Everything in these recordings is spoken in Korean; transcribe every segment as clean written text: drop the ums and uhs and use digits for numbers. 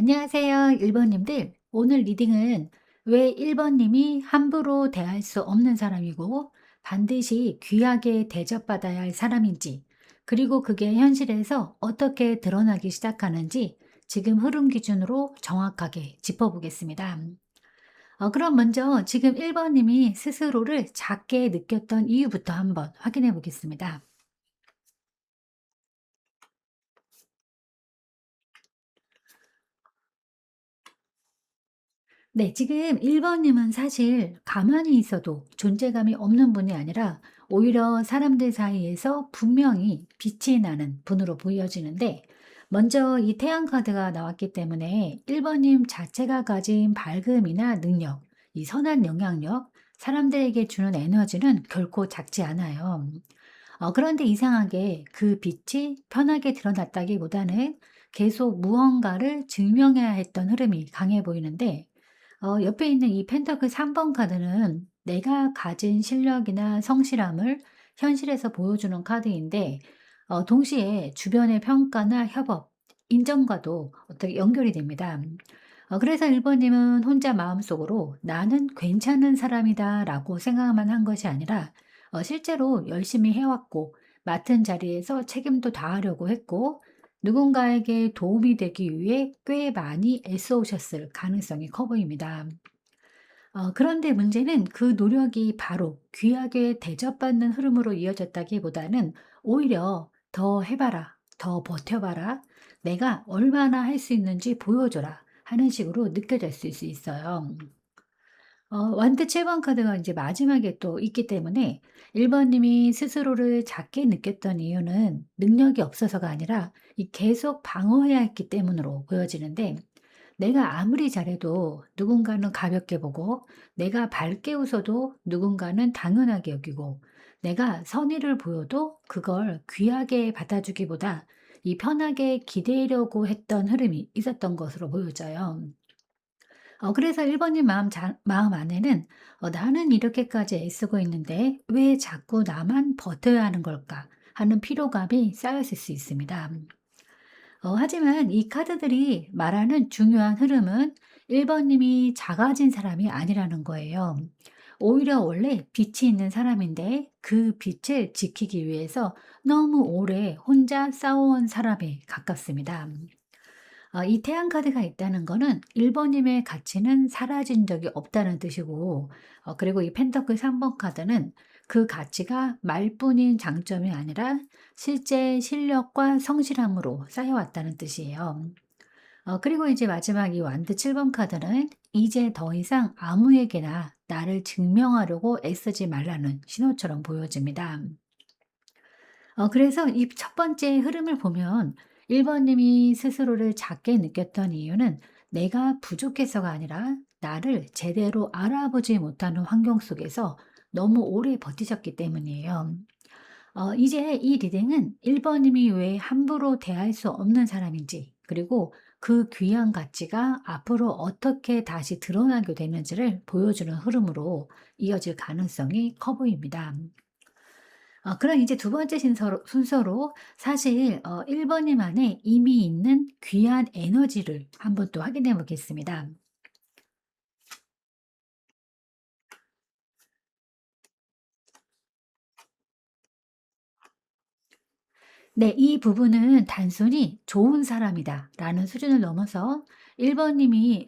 안녕하세요, 1번님들. 오늘 리딩은 왜 1번님이 함부로 대할 수 없는 사람이고 반드시 귀하게 대접받아야 할 사람인지, 그리고 그게 현실에서 어떻게 드러나기 시작하는지 지금 흐름 기준으로 정확하게 짚어보겠습니다. 그럼 먼저 지금 1번님이 스스로를 작게 느꼈던 이유부터 한번 확인해 보겠습니다. 네. 지금 1 번님은 사실 가만히 있어도 존재감이 없는 분이 아니라 오히려 사람들 사이에서 분명히 빛이 나는 분으로 보여지는데, 먼저 이 태양 카드가 나왔기 때문에 1 번님 자체가 가진 밝음이나 능력, 이 선한 영향력, 사람들에게 주는 에너지는 결코 작지 않아요. 그런데 이상하게 그 빛이 편하게 드러났다기보다는 계속 무언가를 증명해야 했던 흐름이 강해 보이는데, 옆에 있는 이 펜터클 3번 카드는 내가 가진 실력이나 성실함을 현실에서 보여주는 카드인데, 동시에 주변의 평가나 협업, 인정과도 어떻게 연결이 됩니다. 그래서 1 번님은 혼자 마음속으로 '나는 괜찮은 사람이다.'라고 생각만 한 것이 아니라 실제로 열심히 해 왔고 맡은 자리에서 책임도 다하려고 했고 누군가에게 도움이 되기 위해 꽤 많이 애써 오셨을 가능성이 커 보입니다. 그런데 문제는 그 노력이 바로 귀하게 대접받는 흐름으로 이어졌다기보다는 오히려 "더 해 봐라. 더 버텨 봐라. 내가 얼마나 할 수 있는지 보여줘라." 하는 식으로 느껴질 수 있어요. 완드 7번 카드가 이제 마지막에 또 있기 때문에 1 번님이 스스로를 작게 느꼈던 이유는 능력이 없어서가 아니라 이 계속 방어해야 했기 때문으로 보여지는데, 내가 아무리 잘해도 누군가는 가볍게 보고 내가 밝게 웃어도 누군가는 당연하게 여기고 내가 선의를 보여도 그걸 귀하게 받아주기보다 이 편하게 기대려고 했던 흐름이 있었던 것으로 보여져요. 그래서 1 번님 마음 안에는 '나는 이렇게까지 애쓰고 있는데 왜 자꾸 나만 버텨야 하는 걸까?' 하는 피로감이 쌓였을 수 있습니다. 하지만 이 카드들이 말하는 중요한 흐름은 1 번님이 작아진 사람이 아니라는 거예요. 오히려 원래 빛이 있는 사람인데 그 빛을 지키기 위해서 너무 오래 혼자 싸워온 사람에 가깝습니다. 이 태양 카드가 있다는 거는 1 번님의 가치는 사라진 적이 없다는 뜻이고, 그리고 이 펜터클 3번 카드는 그 가치가 말뿐인 장점이 아니라 실제 실력과 성실함으로 쌓여왔다는 뜻이에요. 그리고 이제 마지막 이 완드 7번 카드는 이제 더 이상 아무에게나 나를 증명하려고 애쓰지 말라는 신호처럼 보여집니다. 그래서 이 첫 번째 흐름을 보면 1 번님이 스스로를 작게 느꼈던 이유는 내가 부족해서가 아니라 나를 제대로 알아보지 못하는 환경 속에서 너무 오래 버티셨기 때문이에요. 이제 이 리딩은 1 번님이 왜 함부로 대할 수 없는 사람인지, 그리고 그 귀한 가치가 앞으로 어떻게 다시 드러나게 되는지를 보여주는 흐름으로 이어질 가능성이 커 보입니다. 그럼 이제 두 번째 순서로 사실 1 번님 안에 이미 있는 귀한 에너지를 한번 또 확인해 보겠습니다. 네. 이 부분은 단순히 '좋은 사람이다.'라는 수준을 넘어서 1 번님이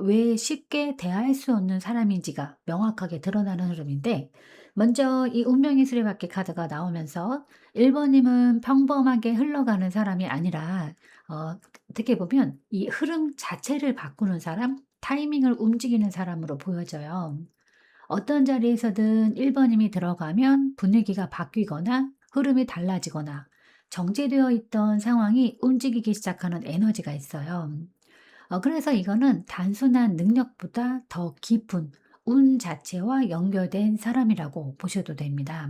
왜 쉽게 대할 수 없는 사람인지가 명확하게 드러나는 흐름인데, 먼저 이 운명의 수레바퀴 카드가 나오면서 1 번님은 평범하게 흘러가는 사람이 아니라 어떻게 보면 이 흐름 자체를 바꾸는 사람, 타이밍을 움직이는 사람으로 보여져요. 어떤 자리에서든 1 번님이 들어가면 분위기가 바뀌거나 흐름이 달라지거나 정체되어 있던 상황이 움직이기 시작하는 에너지가 있어요. 그래서 이거는 단순한 능력보다 더 깊은 운 자체와 연결된 사람이라고 보셔도 됩니다.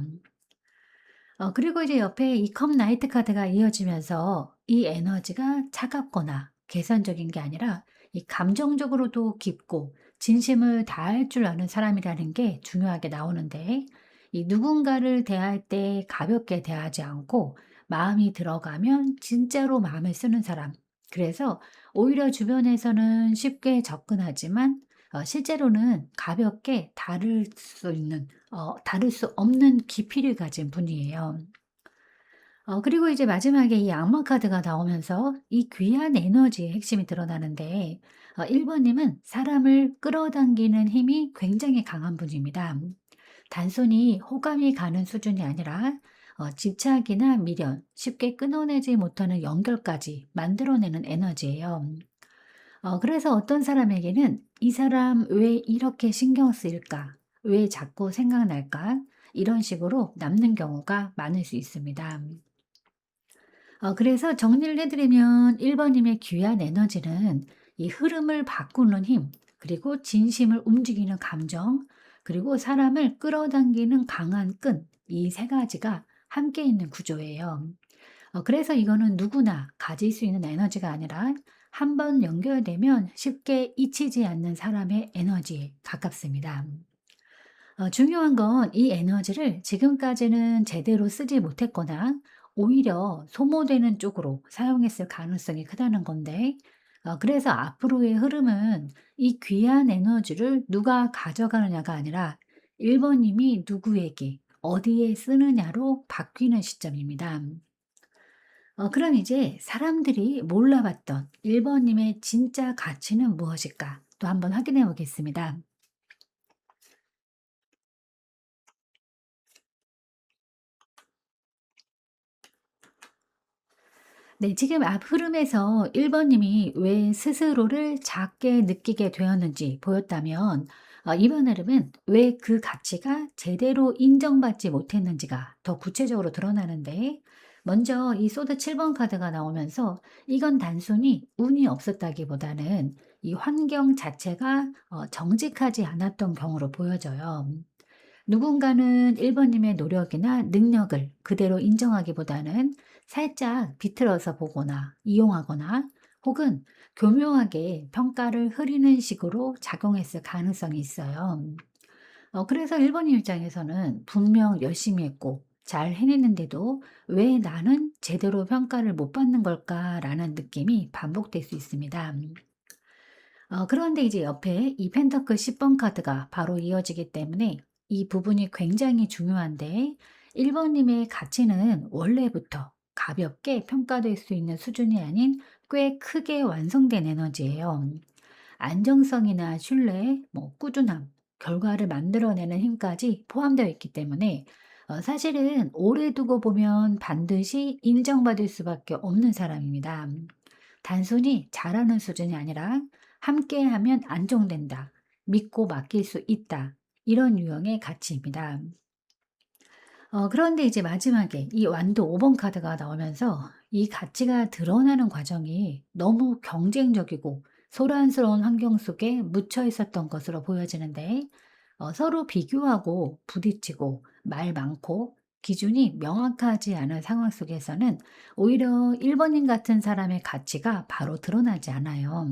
그리고 이제 옆에 이 컵 나이트 카드가 이어지면서 이 에너지가 차갑거나 계산적인 게 아니라 이 감정적으로도 깊고 진심을 다할 줄 아는 사람이라는 게 중요하게 나오는데, 이 누군가를 대할 때 가볍게 대하지 않고 마음이 들어가면 진짜로 마음을 쓰는 사람, 그래서 오히려 주변에서는 쉽게 접근하지만 실제로는 가볍게 다룰 수 없는 깊이를 가진 분이에요. 그리고 이제 마지막에 이 악마 카드가 나오면서 이 귀한 에너지의 핵심이 드러나는데 1 번님은 사람을 끌어당기는 힘이 굉장히 강한 분입니다. 단순히 호감이 가는 수준이 아니라 집착이나 미련, 쉽게 끊어내지 못하는 연결까지 만들어내는 에너지예요. 그래서 어떤 사람에게는 '이 사람 왜 이렇게 신경 쓰일까? 왜 자꾸 생각날까?' 이런 식으로 남는 경우가 많을 수 있습니다. 그래서 정리를 해 드리면 1 번님의 귀한 에너지는 이 흐름을 바꾸는 힘, 그리고 진심을 움직이는 감정, 그리고 사람을 끌어당기는 강한 끈, 이 세 가지가 함께 있는 구조예요. 그래서 이거는 누구나 가질 수 있는 에너지가 아니라 한 번 연결되면 쉽게 잊히지 않는 사람의 에너지에 가깝습니다. 중요한 건 이 에너지를 지금까지는 제대로 쓰지 못했거나 오히려 소모되는 쪽으로 사용했을 가능성이 크다는 건데, 그래서 앞으로의 흐름은 이 귀한 에너지를 누가 가져가느냐가 아니라 1 번님이 누구에게 어디에 쓰느냐로 바뀌는 시점입니다. 그럼 이제 사람들이 몰라봤던 1 번님의 진짜 가치는 무엇일까? 또 한번 확인해 보겠습니다. 네. 지금 앞 흐름에서 1 번님이 왜 스스로를 작게 느끼게 되었는지 보였다면, 이번 흐름은 왜 그 가치가 제대로 인정받지 못했는지가 더 구체적으로 드러나는데, 먼저 이 소드 7번 카드가 나오면서 이건 단순히 운이 없었다기보다는 이 환경 자체가 정직하지 않았던 경우로 보여져요. 누군가는 1 번님의 노력이나 능력을 그대로 인정하기보다는 살짝 비틀어서 보거나 이용하거나, 혹은 교묘하게 평가를 흐리는 식으로 작용했을 가능성이 있어요. 그래서 1 번님 입장에서는 분명 열심히 했고 잘 해냈는데도 '왜 나는 제대로 평가를 못 받는 걸까?'라는 느낌이 반복될 수 있습니다. 그런데 이제 옆에 이 펜터클 10번 카드가 바로 이어지기 때문에 이 부분이 굉장히 중요한데, 1 번님의 가치는 원래부터 가볍게 평가될 수 있는 수준이 아닌 꽤 크게 완성된 에너지예요. 안정성이나 신뢰, 꾸준함, 결과를 만들어내는 힘까지 포함되어 있기 때문에 사실은 오래 두고 보면 반드시 인정받을 수밖에 없는 사람입니다. 단순히 잘하는 수준이 아니라 '함께하면 안정된다. 믿고 맡길 수 있다.' 이런 유형의 가치입니다. 그런데 이제 마지막에 이 완도 5번 카드가 나오면서 이 가치가 드러나는 과정이 너무 경쟁적이고 소란스러운 환경 속에 묻혀 있었던 것으로 보여지는데, 서로 비교하고 부딪히고 말 많고 기준이 명확하지 않은 상황 속에서는 오히려 1 번님 같은 사람의 가치가 바로 드러나지 않아요.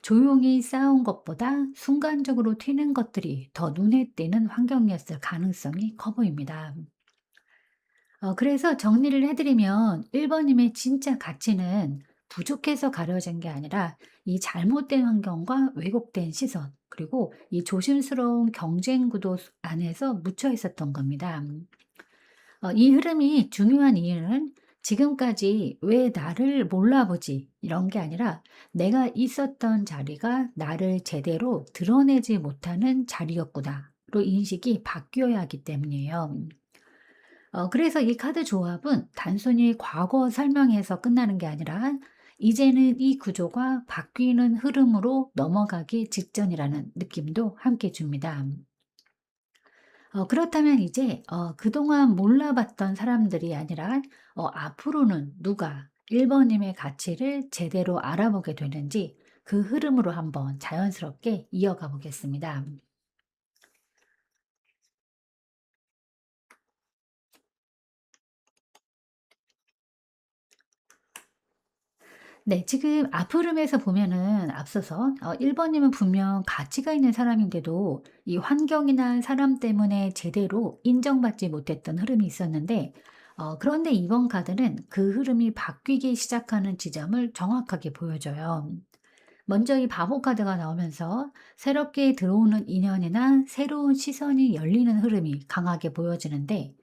조용히 쌓아온 것보다 순간적으로 튀는 것들이 더 눈에 띄는 환경이었을 가능성이 커 보입니다. 그래서 정리를 해 드리면 1 번님의 진짜 가치는 부족해서 가려진 게 아니라 이 잘못된 환경과 왜곡된 시선, 그리고 이 조심스러운 경쟁 구도 안에서 묻혀 있었던 겁니다. 이 흐름이 중요한 이유는 지금까지 '왜 나를 몰라보지?' 이런 게 아니라 '내가 있었던 자리가 나를 제대로 드러내지 못하는 자리였구나.'로 인식이 바뀌어야 하기 때문이에요. 그래서 이 카드 조합은 단순히 과거 설명해서 끝나는 게 아니라 이제는 이 구조가 바뀌는 흐름으로 넘어가기 직전이라는 느낌도 함께 줍니다. 그렇다면 이제 그동안 몰라봤던 사람들이 아니라 앞으로는 누가 1 번님의 가치를 제대로 알아보게 되는지, 그 흐름으로 한번 자연스럽게 이어가 보겠습니다. 네. 지금 앞 흐름에서 보면은 앞서서 1 번님은 분명 가치가 있는 사람인데도 이 환경이나 사람 때문에 제대로 인정받지 못했던 흐름이 있었는데, 그런데 이번 카드는 그 흐름이 바뀌기 시작하는 지점을 정확하게 보여줘요. 먼저 이 바보 카드가 나오면서 새롭게 들어오는 인연이나 새로운 시선이 열리는 흐름이 강하게 보여지는데,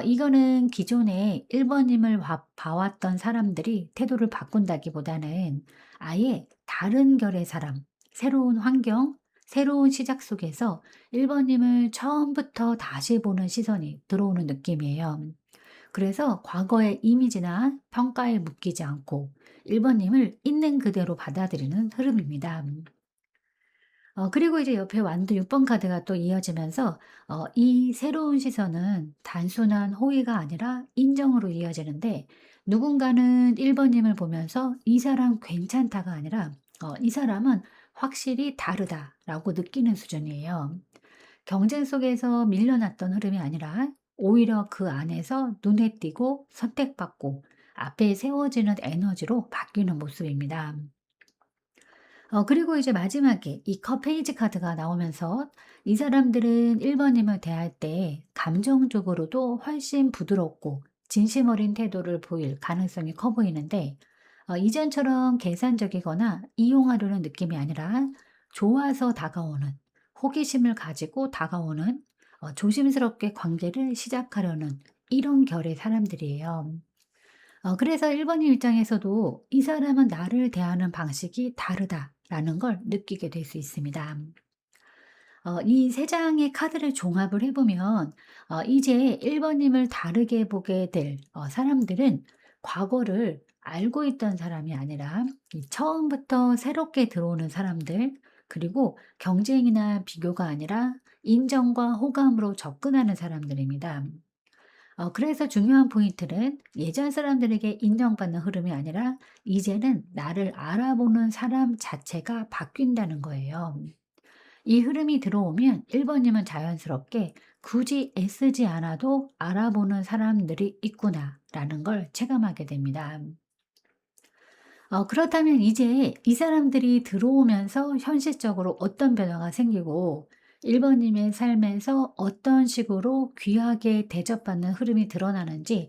이거는 기존에 1번님을 봐왔던 사람들이 태도를 바꾼다기보다는 아예 다른 결의 사람, 새로운 환경, 새로운 시작 속에서 1번님을 처음부터 다시 보는 시선이 들어오는 느낌이에요. 그래서 과거의 이미지나 평가에 묶이지 않고 1번님을 있는 그대로 받아들이는 흐름입니다. 그리고 이제 옆에 완도 6번 카드가 또 이어지면서 이 새로운 시선은 단순한 호의가 아니라 인정으로 이어지는데, 누군가는 1번님을 보면서 이 사람 괜찮다가 아니라 이 사람은 확실히 다르다라고 느끼는 수준이에요. 경쟁 속에서 밀려났던 흐름이 아니라 오히려 그 안에서 눈에 띄고 선택받고 앞에 세워지는 에너지로 바뀌는 모습입니다. 그리고 이제 마지막에 이 페이지 카드가 나오면서 이 사람들은 1번님을 대할 때 감정적으로도 훨씬 부드럽고 진심 어린 태도를 보일 가능성이 커 보이는데, 이전처럼 계산적이거나 이용하려는 느낌이 아니라 좋아서 다가오는, 호기심을 가지고 다가오는, 조심스럽게 관계를 시작하려는 이런 결의 사람들이에요. 그래서 1번님 입장에서도 '이 사람은 나를 대하는 방식이 다르다.'라는 걸 느끼게 될 수 있습니다. 이 세 장의 카드를 종합을 해 보면 이제 1번님을 다르게 보게 될 사람들은 과거를 알고 있던 사람이 아니라 이 처음부터 새롭게 들어오는 사람들, 그리고 경쟁이나 비교가 아니라 인정과 호감으로 접근하는 사람들입니다. 그래서 중요한 포인트는 예전 사람들에게 인정받는 흐름이 아니라 이제는 나를 알아보는 사람 자체가 바뀐다는 거예요. 이 흐름이 들어오면 1번님은 자연스럽게 굳이 애쓰지 않아도 알아보는 사람들이 있구나라는 걸 체감하게 됩니다. 그렇다면 이제 이 사람들이 들어오면서 현실적으로 어떤 변화가 생기고 1번님의 삶에서 어떤 식으로 귀하게 대접받는 흐름이 드러나는지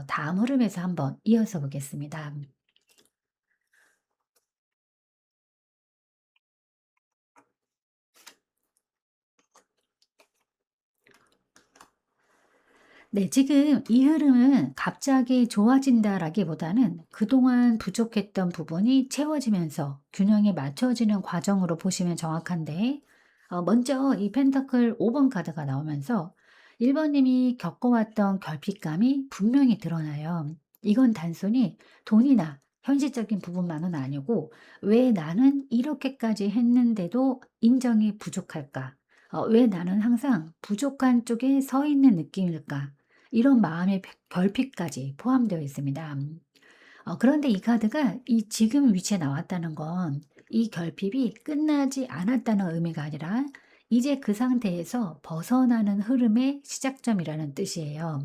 다음 흐름에서 한번 이어서 보겠습니다. 네, 지금 이 흐름은 갑자기 좋아진다라기보다는 그동안 부족했던 부분이 채워지면서 균형이 맞춰지는 과정으로 보시면 정확한데, 먼저 이 펜터클 5번 카드가 나오면서 1번님이 겪어왔던 결핍감이 분명히 드러나요. 이건 단순히 돈이나 현실적인 부분만은 아니고, 왜 나는 이렇게까지 했는데도 인정이 부족할까? 왜 나는 항상 부족한 쪽에 서 있는 느낌일까? 이런 마음의 결핍까지 포함되어 있습니다. 그런데 이 카드가 이 지금 위치에 나왔다는 건 이 결핍이 끝나지 않았다는 의미가 아니라 이제 그 상태에서 벗어나는 흐름의 시작점이라는 뜻이에요.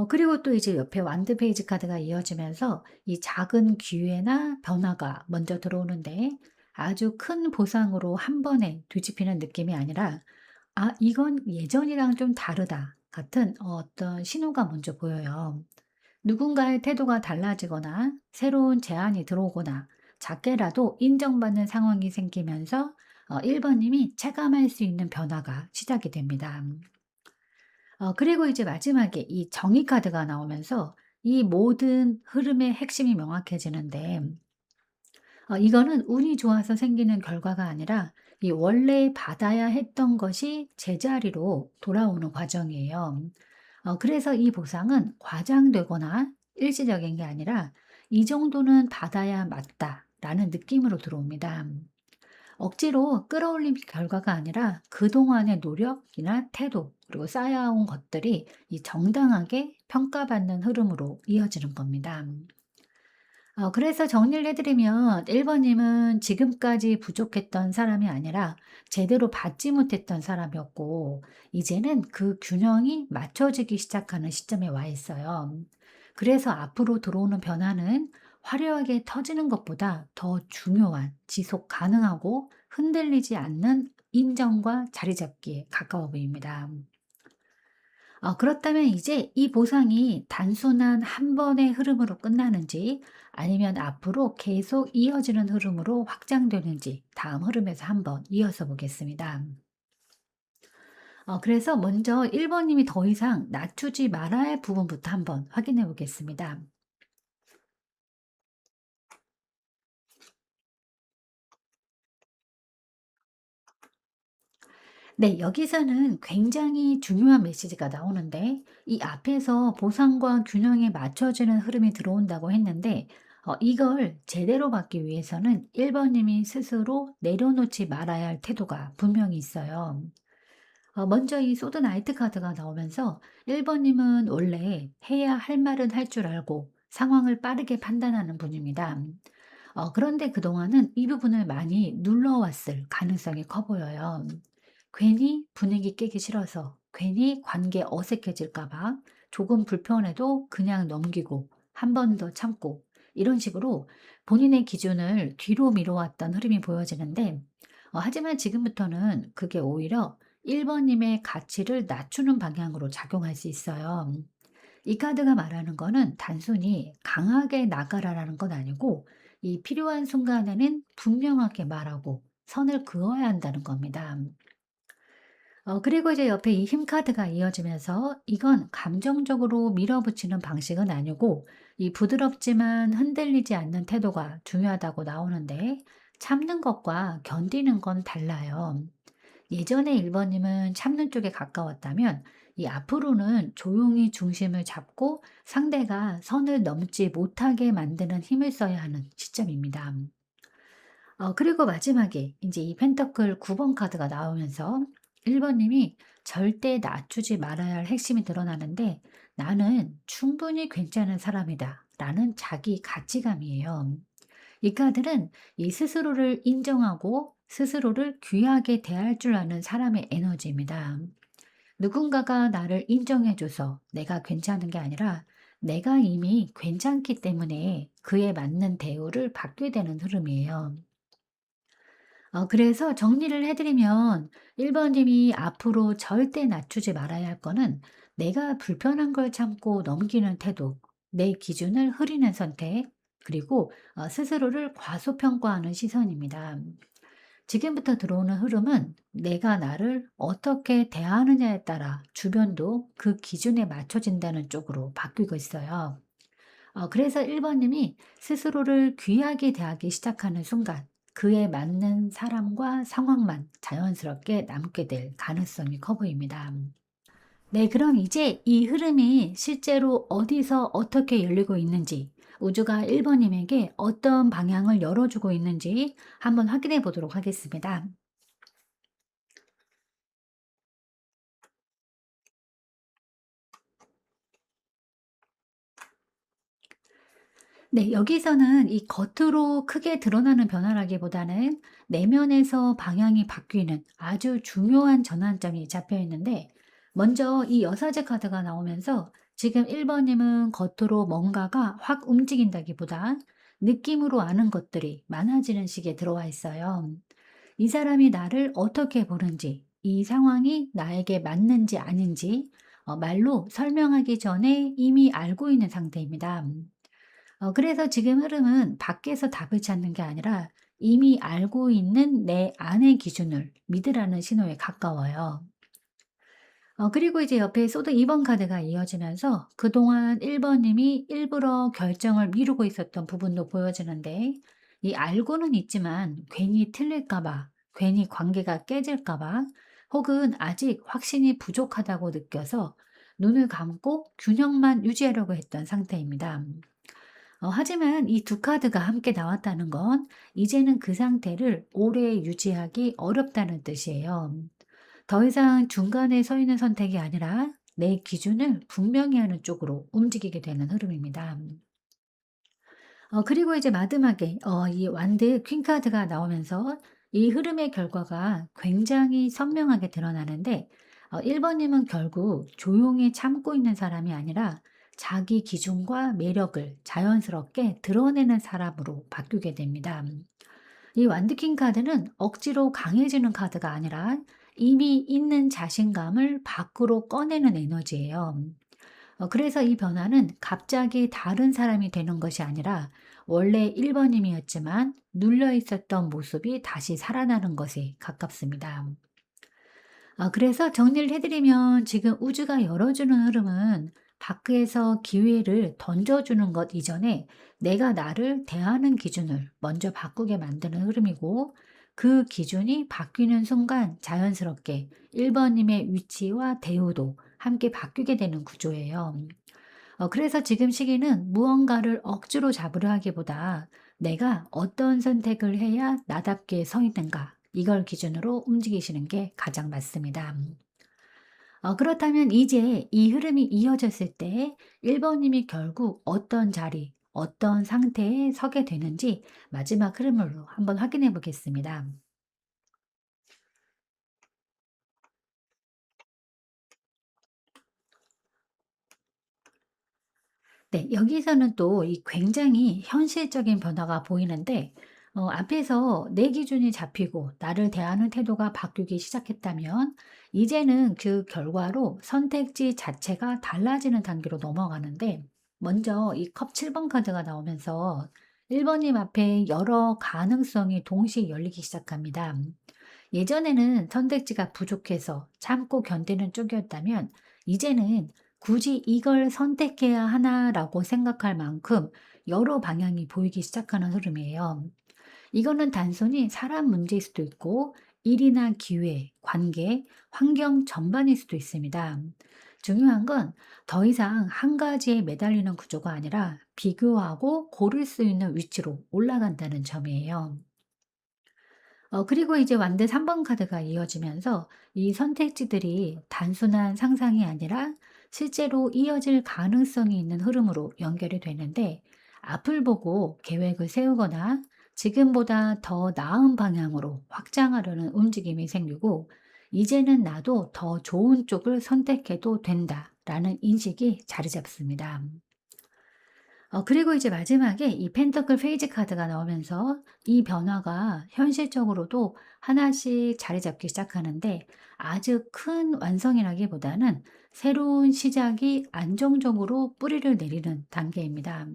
그리고 또 이제 옆에 완드 페이지 카드가 이어지면서 이 작은 기회나 변화가 먼저 들어오는데, 아주 큰 보상으로 한 번에 뒤집히는 느낌이 아니라 '아 이건 예전이랑 좀 다르다.' 같은 어떤 신호가 먼저 보여요. 누군가의 태도가 달라지거나 새로운 제안이 들어오거나 작게라도 인정받는 상황이 생기면서 1번님이 체감할 수 있는 변화가 시작이 됩니다. 그리고 이제 마지막에 이 정의 카드가 나오면서 이 모든 흐름의 핵심이 명확해지는데, 이거는 운이 좋아서 생기는 결과가 아니라 이 원래 받아야 했던 것이 제자리로 돌아오는 과정이에요. 그래서 이 보상은 과장되거나 일시적인 게 아니라 '이 정도는 받아야 맞다.'라는 느낌으로 들어옵니다. 억지로 끌어올린 결과가 아니라 그동안의 노력이나 태도, 그리고 쌓아온 것들이 이 정당하게 평가받는 흐름으로 이어지는 겁니다. 그래서 정리를 해 드리면 1번 님은 지금까지 부족했던 사람이 아니라 제대로 받지 못했던 사람이었고, 이제는 그 균형이 맞춰지기 시작하는 시점에 와 있어요. 그래서 앞으로 들어오는 변화는 화려하게 터지는 것보다 더 중요한, 지속 가능하고 흔들리지 않는 인정과 자리 잡기에 가까워 보입니다. 그렇다면 이제 이 보상이 단순한 한 번의 흐름으로 끝나는지 아니면 앞으로 계속 이어지는 흐름으로 확장되는지 다음 흐름에서 한번 이어서 보겠습니다. 그래서 먼저 1 번님이 더 이상 낮추지 말아야 할 부분부터 한번 확인해 보겠습니다. 네, 여기서는 굉장히 중요한 메시지가 나오는데 이 앞에서 보상과 균형이 맞춰지는 흐름이 들어온다고 했는데 이걸 제대로 받기 위해서는 1 번님이 스스로 내려놓지 말아야 할 태도가 분명히 있어요. 먼저 이 소드 나이트 카드가 나오면서 1 번님은 원래 해야 할 말은 할 줄 알고 상황을 빠르게 판단하는 분입니다. 그런데 그동안은 이 부분을 많이 눌러왔을 가능성이 커 보여요. 괜히 분위기 깨기 싫어서, 괜히 관계 어색해질까 봐 조금 불편해도 그냥 넘기고 한 번 더 참고 이런 식으로 본인의 기준을 뒤로 미뤄왔던 흐름이 보여지는데 하지만 지금부터는 그게 오히려 1 번님의 가치를 낮추는 방향으로 작용할 수 있어요. 이 카드가 말하는 거는 단순히 강하게 나가라라는 건 아니고 이 필요한 순간에는 분명하게 말하고 선을 그어야 한다는 겁니다. 그리고 이제 옆에 이 힘 카드가 이어지면서 이건 감정적으로 밀어붙이는 방식은 아니고 이 부드럽지만 흔들리지 않는 태도가 중요하다고 나오는데 참는 것과 견디는 건 달라요. 예전에 1 번님은 참는 쪽에 가까웠다면 이 앞으로는 조용히 중심을 잡고 상대가 선을 넘지 못하게 만드는 힘을 써야 하는 시점입니다. 그리고 마지막에 이제 이 펜터클 9번 카드가 나오면서 1 번님이 절대 낮추지 말아야 할 핵심이 드러나는데 "나는 충분히 괜찮은 사람이다."라는 자기 가치감이에요. 이 카드는 이 스스로를 인정하고 스스로를 귀하게 대할 줄 아는 사람의 에너지입니다. 누군가가 나를 인정해 줘서 내가 괜찮은 게 아니라 내가 이미 괜찮기 때문에 그에 맞는 대우를 받게 되는 흐름이에요. 그래서 정리를 해 드리면 1 번님이 앞으로 절대 낮추지 말아야 할 거는 내가 불편한 걸 참고 넘기는 태도, 내 기준을 흐리는 선택, 그리고 스스로를 과소평가하는 시선입니다. 지금부터 들어오는 흐름은 내가 나를 어떻게 대하느냐에 따라 주변도 그 기준에 맞춰진다는 쪽으로 바뀌고 있어요. 그래서 1 번님이 스스로를 귀하게 대하기 시작하는 순간 그에 맞는 사람과 상황만 자연스럽게 남게 될 가능성이 커 보입니다. 네, 그럼 이제 이 흐름이 실제로 어디서 어떻게 열리고 있는지, 우주가 1 번님에게 어떤 방향을 열어주고 있는지 한번 확인해 보도록 하겠습니다. 네, 여기서는 이 겉으로 크게 드러나는 변화라기보다는 내면에서 방향이 바뀌는 아주 중요한 전환점이 잡혀 있는데, 먼저 이 여사제 카드가 나오면서 지금 1 번님은 겉으로 뭔가가 확 움직인다기보다 느낌으로 아는 것들이 많아지는 식에 들어와 있어요. 이 사람이 나를 어떻게 보는지, 이 상황이 나에게 맞는지 아닌지 말로 설명하기 전에 이미 알고 있는 상태입니다. 그래서 지금 흐름은 밖에서 답을 찾는 게 아니라 이미 알고 있는 내 안의 기준을 믿으라는 신호에 가까워요. 그리고 이제 옆에 소드 2번 카드가 이어지면서 그동안 1 번님이 일부러 결정을 미루고 있었던 부분도 보여지는데 이 알고는 있지만 괜히 틀릴까 봐, 괜히 관계가 깨질까 봐, 혹은 아직 확신이 부족하다고 느껴서 눈을 감고 균형만 유지하려고 했던 상태입니다. 하지만 이 두 카드가 함께 나왔다는 건 이제는 그 상태를 오래 유지하기 어렵다는 뜻이에요. 더 이상 중간에 서 있는 선택이 아니라 내 기준을 분명히 하는 쪽으로 움직이게 되는 흐름입니다. 그리고 이제 마지막에 이 완드 퀸 카드가 나오면서 이 흐름의 결과가 굉장히 선명하게 드러나는데 1 번님은 결국 조용히 참고 있는 사람이 아니라 자기 기준과 매력을 자연스럽게 드러내는 사람으로 바뀌게 됩니다. 이 완드 퀸 카드는 억지로 강해지는 카드가 아니라 이미 있는 자신감을 밖으로 꺼내는 에너지예요. 그래서 이 변화는 갑자기 다른 사람이 되는 것이 아니라 원래 1번님이었지만 눌려 있었던 모습이 다시 살아나는 것에 가깝습니다. 그래서 정리를 해드리면 지금 우주가 열어주는 흐름은 밖에서 기회를 던져주는 것 이전에 내가 나를 대하는 기준을 먼저 바꾸게 만드는 흐름이고, 그 기준이 바뀌는 순간 자연스럽게 1번님의 위치와 대우도 함께 바뀌게 되는 구조예요. 그래서 지금 시기는 무언가를 억지로 잡으려 하기보다 내가 어떤 선택을 해야 나답게 서 있는가, 이걸 기준으로 움직이시는 게 가장 맞습니다. 그렇다면 이제 이 흐름이 이어졌을 때 1번님이 결국 어떤 자리, 어떤 상태에 서게 되는지 마지막 흐름으로 한번 확인해 보겠습니다. 네. 여기서는 또 이 굉장히 현실적인 변화가 보이는데, 앞에서 내 기준이 잡히고 나를 대하는 태도가 바뀌기 시작했다면 이제는 그 결과로 선택지 자체가 달라지는 단계로 넘어가는데, 먼저 이 컵 7번 카드가 나오면서 1 번님 앞에 여러 가능성이 동시에 열리기 시작합니다. 예전에는 선택지가 부족해서 참고 견디는 쪽이었다면 이제는 '굳이 이걸 선택해야 하나.'라고 생각할 만큼 여러 방향이 보이기 시작하는 흐름이에요. 이거는 단순히 사람 문제일 수도 있고 일이나 기회, 관계, 환경 전반일 수도 있습니다. 중요한 건 더 이상 한 가지에 매달리는 구조가 아니라 비교하고 고를 수 있는 위치로 올라간다는 점이에요. 그리고 이제 완대 3번 카드가 이어지면서 이 선택지들이 단순한 상상이 아니라 실제로 이어질 가능성이 있는 흐름으로 연결이 되는데, 앞을 보고 계획을 세우거나 지금보다 더 나은 방향으로 확장하려는 움직임이 생기고, 이제는 나도 더 좋은 쪽을 선택해도 된다라는 인식이 자리 잡습니다. 그리고 이제 마지막에 이 펜터클 페이지 카드가 나오면서 이 변화가 현실적으로도 하나씩 자리 잡기 시작하는데, 아주 큰 완성이라기보다는 새로운 시작이 안정적으로 뿌리를 내리는 단계입니다.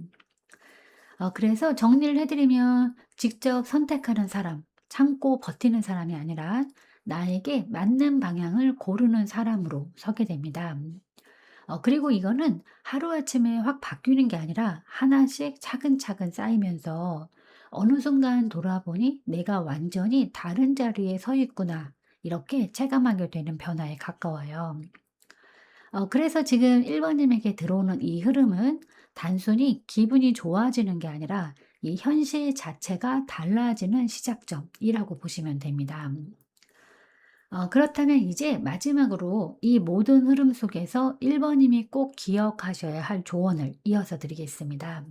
그래서 정리를 해드리면 직접 선택하는 사람, 참고 버티는 사람이 아니라 나에게 맞는 방향을 고르는 사람으로 서게 됩니다. 그리고 이거는 하루아침에 확 바뀌는 게 아니라 하나씩 차근차근 쌓이면서 어느 순간 돌아보니 '내가 완전히 다른 자리에 서 있구나.' 이렇게 체감하게 되는 변화에 가까워요. 그래서 지금 1 번님에게 들어오는 이 흐름은 단순히 기분이 좋아지는 게 아니라 이 현실 자체가 달라지는 시작점이라고 보시면 됩니다. 그렇다면 이제 마지막으로 이 모든 흐름 속에서 1 번님이 꼭 기억하셔야 할 조언을 이어서 드리겠습니다.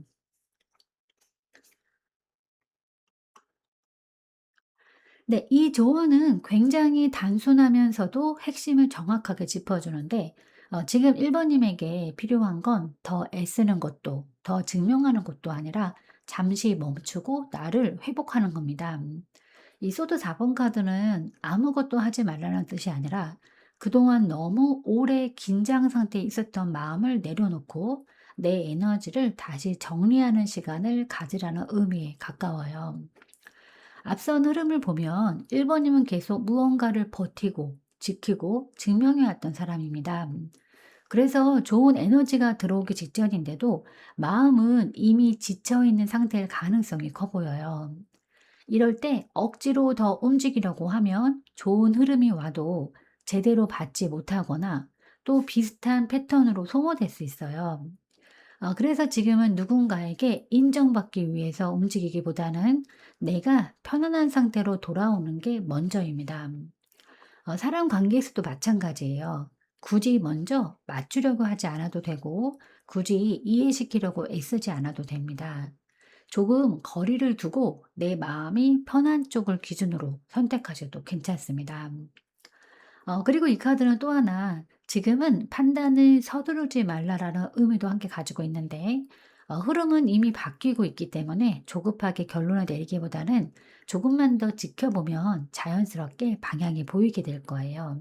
네. 이 조언은 굉장히 단순하면서도 핵심을 정확하게 짚어주는데, 지금 1 번님에게 필요한 건 더 애쓰는 것도 더 증명하는 것도 아니라 잠시 멈추고 나를 회복하는 겁니다. 이 소드 4번 카드는 아무것도 하지 말라는 뜻이 아니라 그동안 너무 오래 긴장 상태에 있었던 마음을 내려놓고 내 에너지를 다시 정리하는 시간을 가지라는 의미에 가까워요. 앞선 흐름을 보면 1 번님은 계속 무언가를 버티고 지키고 증명해 왔던 사람입니다. 그래서 좋은 에너지가 들어오기 직전인데도 마음은 이미 지쳐 있는 상태일 가능성이 커 보여요. 이럴 때 억지로 더 움직이려고 하면 좋은 흐름이 와도 제대로 받지 못하거나 또 비슷한 패턴으로 소모될 수 있어요. 그래서 지금은 누군가에게 인정받기 위해서 움직이기보다는 내가 편안한 상태로 돌아오는 게 먼저입니다. 사람 관계에서도 마찬가지예요. 굳이 먼저 맞추려고 하지 않아도 되고, 굳이 이해시키려고 애쓰지 않아도 됩니다. 조금 거리를 두고 내 마음이 편한 쪽을 기준으로 선택하셔도 괜찮습니다. 그리고 이 카드는 또 하나, 지금은 판단을 서두르지 말라라는 의미도 함께 가지고 있는데, 흐름은 이미 바뀌고 있기 때문에 조급하게 결론을 내리기보다는 조금만 더 지켜보면 자연스럽게 방향이 보이게 될 거예요.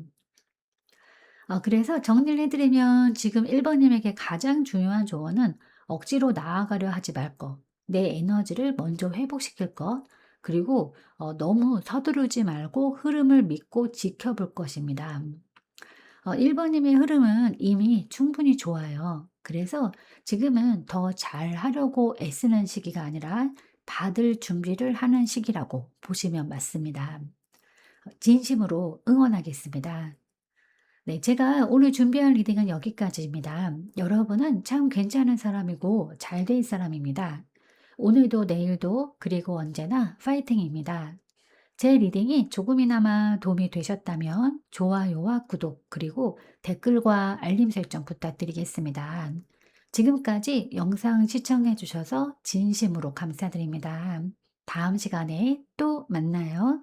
그래서 정리를 해드리면 지금 1번님에게 가장 중요한 조언은 억지로 나아가려 하지 말 것, 내 에너지를 먼저 회복시킬 것, 그리고 너무 서두르지 말고 흐름을 믿고 지켜볼 것입니다. 1번님의 흐름은 이미 충분히 좋아요. 그래서 지금은 더 잘하려고 애쓰는 시기가 아니라 받을 준비를 하는 시기라고 보시면 맞습니다. 진심으로 응원하겠습니다. 네, 제가 오늘 준비한 리딩은 여기까지입니다. 여러분은 참 괜찮은 사람이고 잘 될 사람입니다. 오늘도 내일도 그리고 언제나 파이팅입니다. 제 리딩이 조금이나마 도움이 되셨다면 좋아요와 구독 그리고 댓글과 알림 설정 부탁드리겠습니다. 지금까지 영상 시청해 주셔서 진심으로 감사드립니다. 다음 시간에 또 만나요.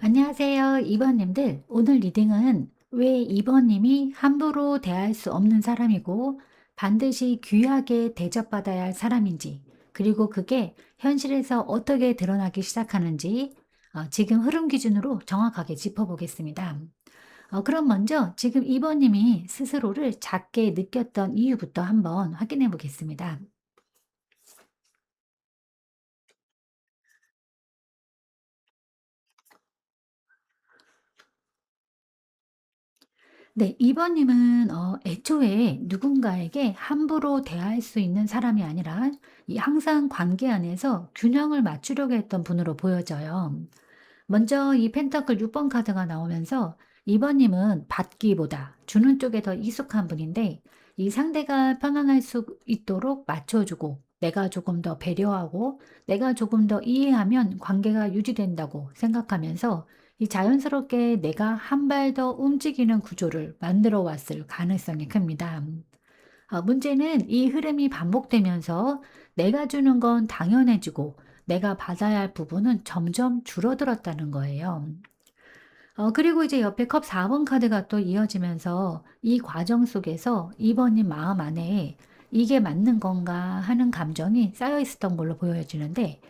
안녕하세요. 2번님들. 오늘 리딩은 왜 2번님이 함부로 대할 수 없는 사람이고 반드시 귀하게 대접받아야 할 사람인지, 그리고 그게 현실에서 어떻게 드러나기 시작하는지 지금 흐름 기준으로 정확하게 짚어보겠습니다. 그럼 먼저 지금 2번님이 스스로를 작게 느꼈던 이유부터 한번 확인해 보겠습니다. 네. 2번 님은 애초에 누군가에게 함부로 대할 수 있는 사람이 아니라 이 항상 관계 안에서 균형을 맞추려고 했던 분으로 보여져요. 먼저 이 펜타클 6번 카드가 나오면서 2번 님은 받기보다 주는 쪽에 더 익숙한 분인데, 이 상대가 편안할 수 있도록 맞춰 주고 내가 조금 더 배려하고 내가 조금 더 이해하면 관계가 유지된다고 생각하면서 이 자연스럽게 내가 한 발 더 움직이는 구조를 만들어 왔을 가능성이 큽니다. 문제는 이 흐름이 반복되면서 내가 주는 건 당연해지고 내가 받아야 할 부분은 점점 줄어들었다는 거예요. 그리고 이제 옆에 컵 4번 카드가 또 이어지면서 이 과정 속에서 2 번님 마음 안에 '이게 맞는 건가.' 하는 감정이 쌓여 있었던 걸로 보여지는데,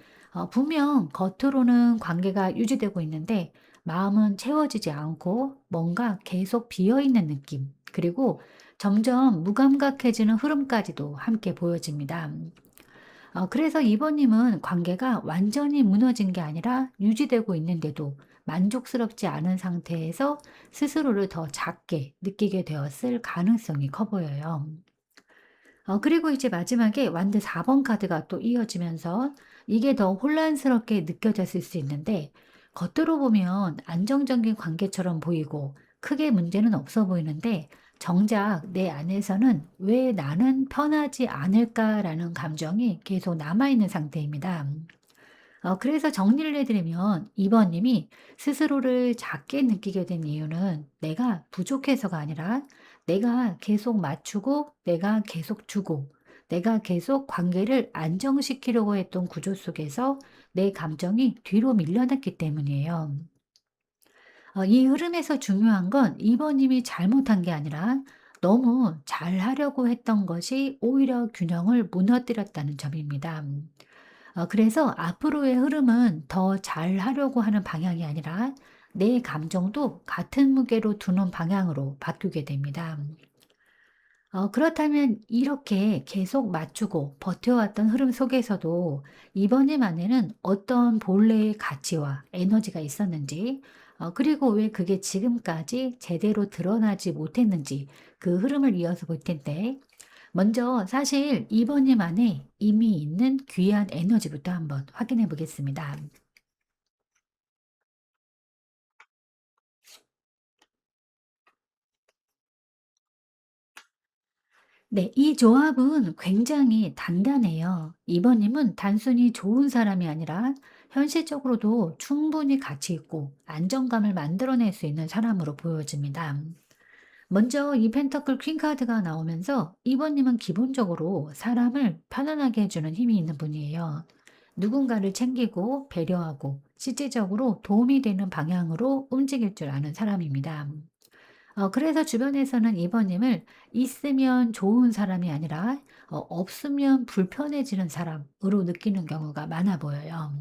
분명 겉으로는 관계가 유지되고 있는데 마음은 채워지지 않고 뭔가 계속 비어 있는 느낌, 그리고 점점 무감각해지는 흐름까지도 함께 보여집니다. 그래서 이번님은 관계가 완전히 무너진 게 아니라 유지되고 있는데도 만족스럽지 않은 상태에서 스스로를 더 작게 느끼게 되었을 가능성이 커 보여요. 그리고 이제 마지막에 완드 4번 카드가 또 이어지면서 이게 더 혼란스럽게 느껴졌을 수 있는데, 겉으로 보면 안정적인 관계처럼 보이고 크게 문제는 없어 보이는데 정작 내 안에서는 '왜 나는 편하지 않을까.'라는 감정이 계속 남아 있는 상태입니다. 그래서 정리를 해 드리면 2 번님이 스스로를 작게 느끼게 된 이유는 내가 부족해서가 아니라 내가 계속 맞추고 내가 계속 주고 내가 계속 관계를 안정시키려고 했던 구조 속에서 내 감정이 뒤로 밀려났기 때문이에요. 이 흐름에서 중요한 건 2 번님이 잘못한 게 아니라 너무 잘하려고 했던 것이 오히려 균형을 무너뜨렸다는 점입니다. 그래서 앞으로의 흐름은 더 잘하려고 하는 방향이 아니라 내 감정도 같은 무게로 두는 방향으로 바뀌게 됩니다. 그렇다면 이렇게 계속 맞추고 버텨왔던 흐름 속에서도 이번님 안에는 어떤 본래의 가치와 에너지가 있었는지, 그리고 왜 그게 지금까지 제대로 드러나지 못했는지 그 흐름을 이어서 볼 텐데, 먼저 사실 이번님 안에 이미 있는 귀한 에너지부터 한번 확인해 보겠습니다. 네, 이 조합은 굉장히 단단해요. 이번님은 단순히 좋은 사람이 아니라 현실적으로도 충분히 가치 있고 안정감을 만들어낼 수 있는 사람으로 보여집니다. 먼저 이 펜터클 퀸 카드가 나오면서 이번님은 기본적으로 사람을 편안하게 해주는 힘이 있는 분이에요. 누군가를 챙기고 배려하고 실질적으로 도움이 되는 방향으로 움직일 줄 아는 사람입니다. 그래서 주변에서는 이번님을 있으면 좋은 사람이 아니라 없으면 불편해지는 사람으로 느끼는 경우가 많아 보여요.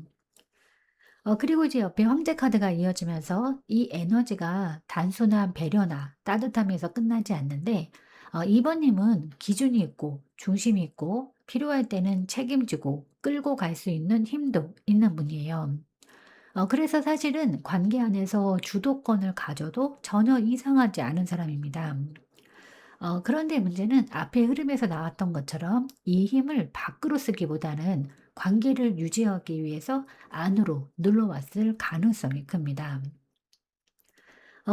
그리고 이제 옆에 황제 카드가 이어지면서 이 에너지가 단순한 배려나 따뜻함에서 끝나지 않는데, 2번 님은 기준이 있고 중심이 있고 필요할 때는 책임지고 끌고 갈 수 있는 힘도 있는 분이에요. 그래서 사실은 관계 안에서 주도권을 가져도 전혀 이상하지 않은 사람입니다. 그런데 문제는 앞의 흐름에서 나왔던 것처럼 이 힘을 밖으로 쓰기보다는 관계를 유지하기 위해서 안으로 눌러왔을 가능성이 큽니다.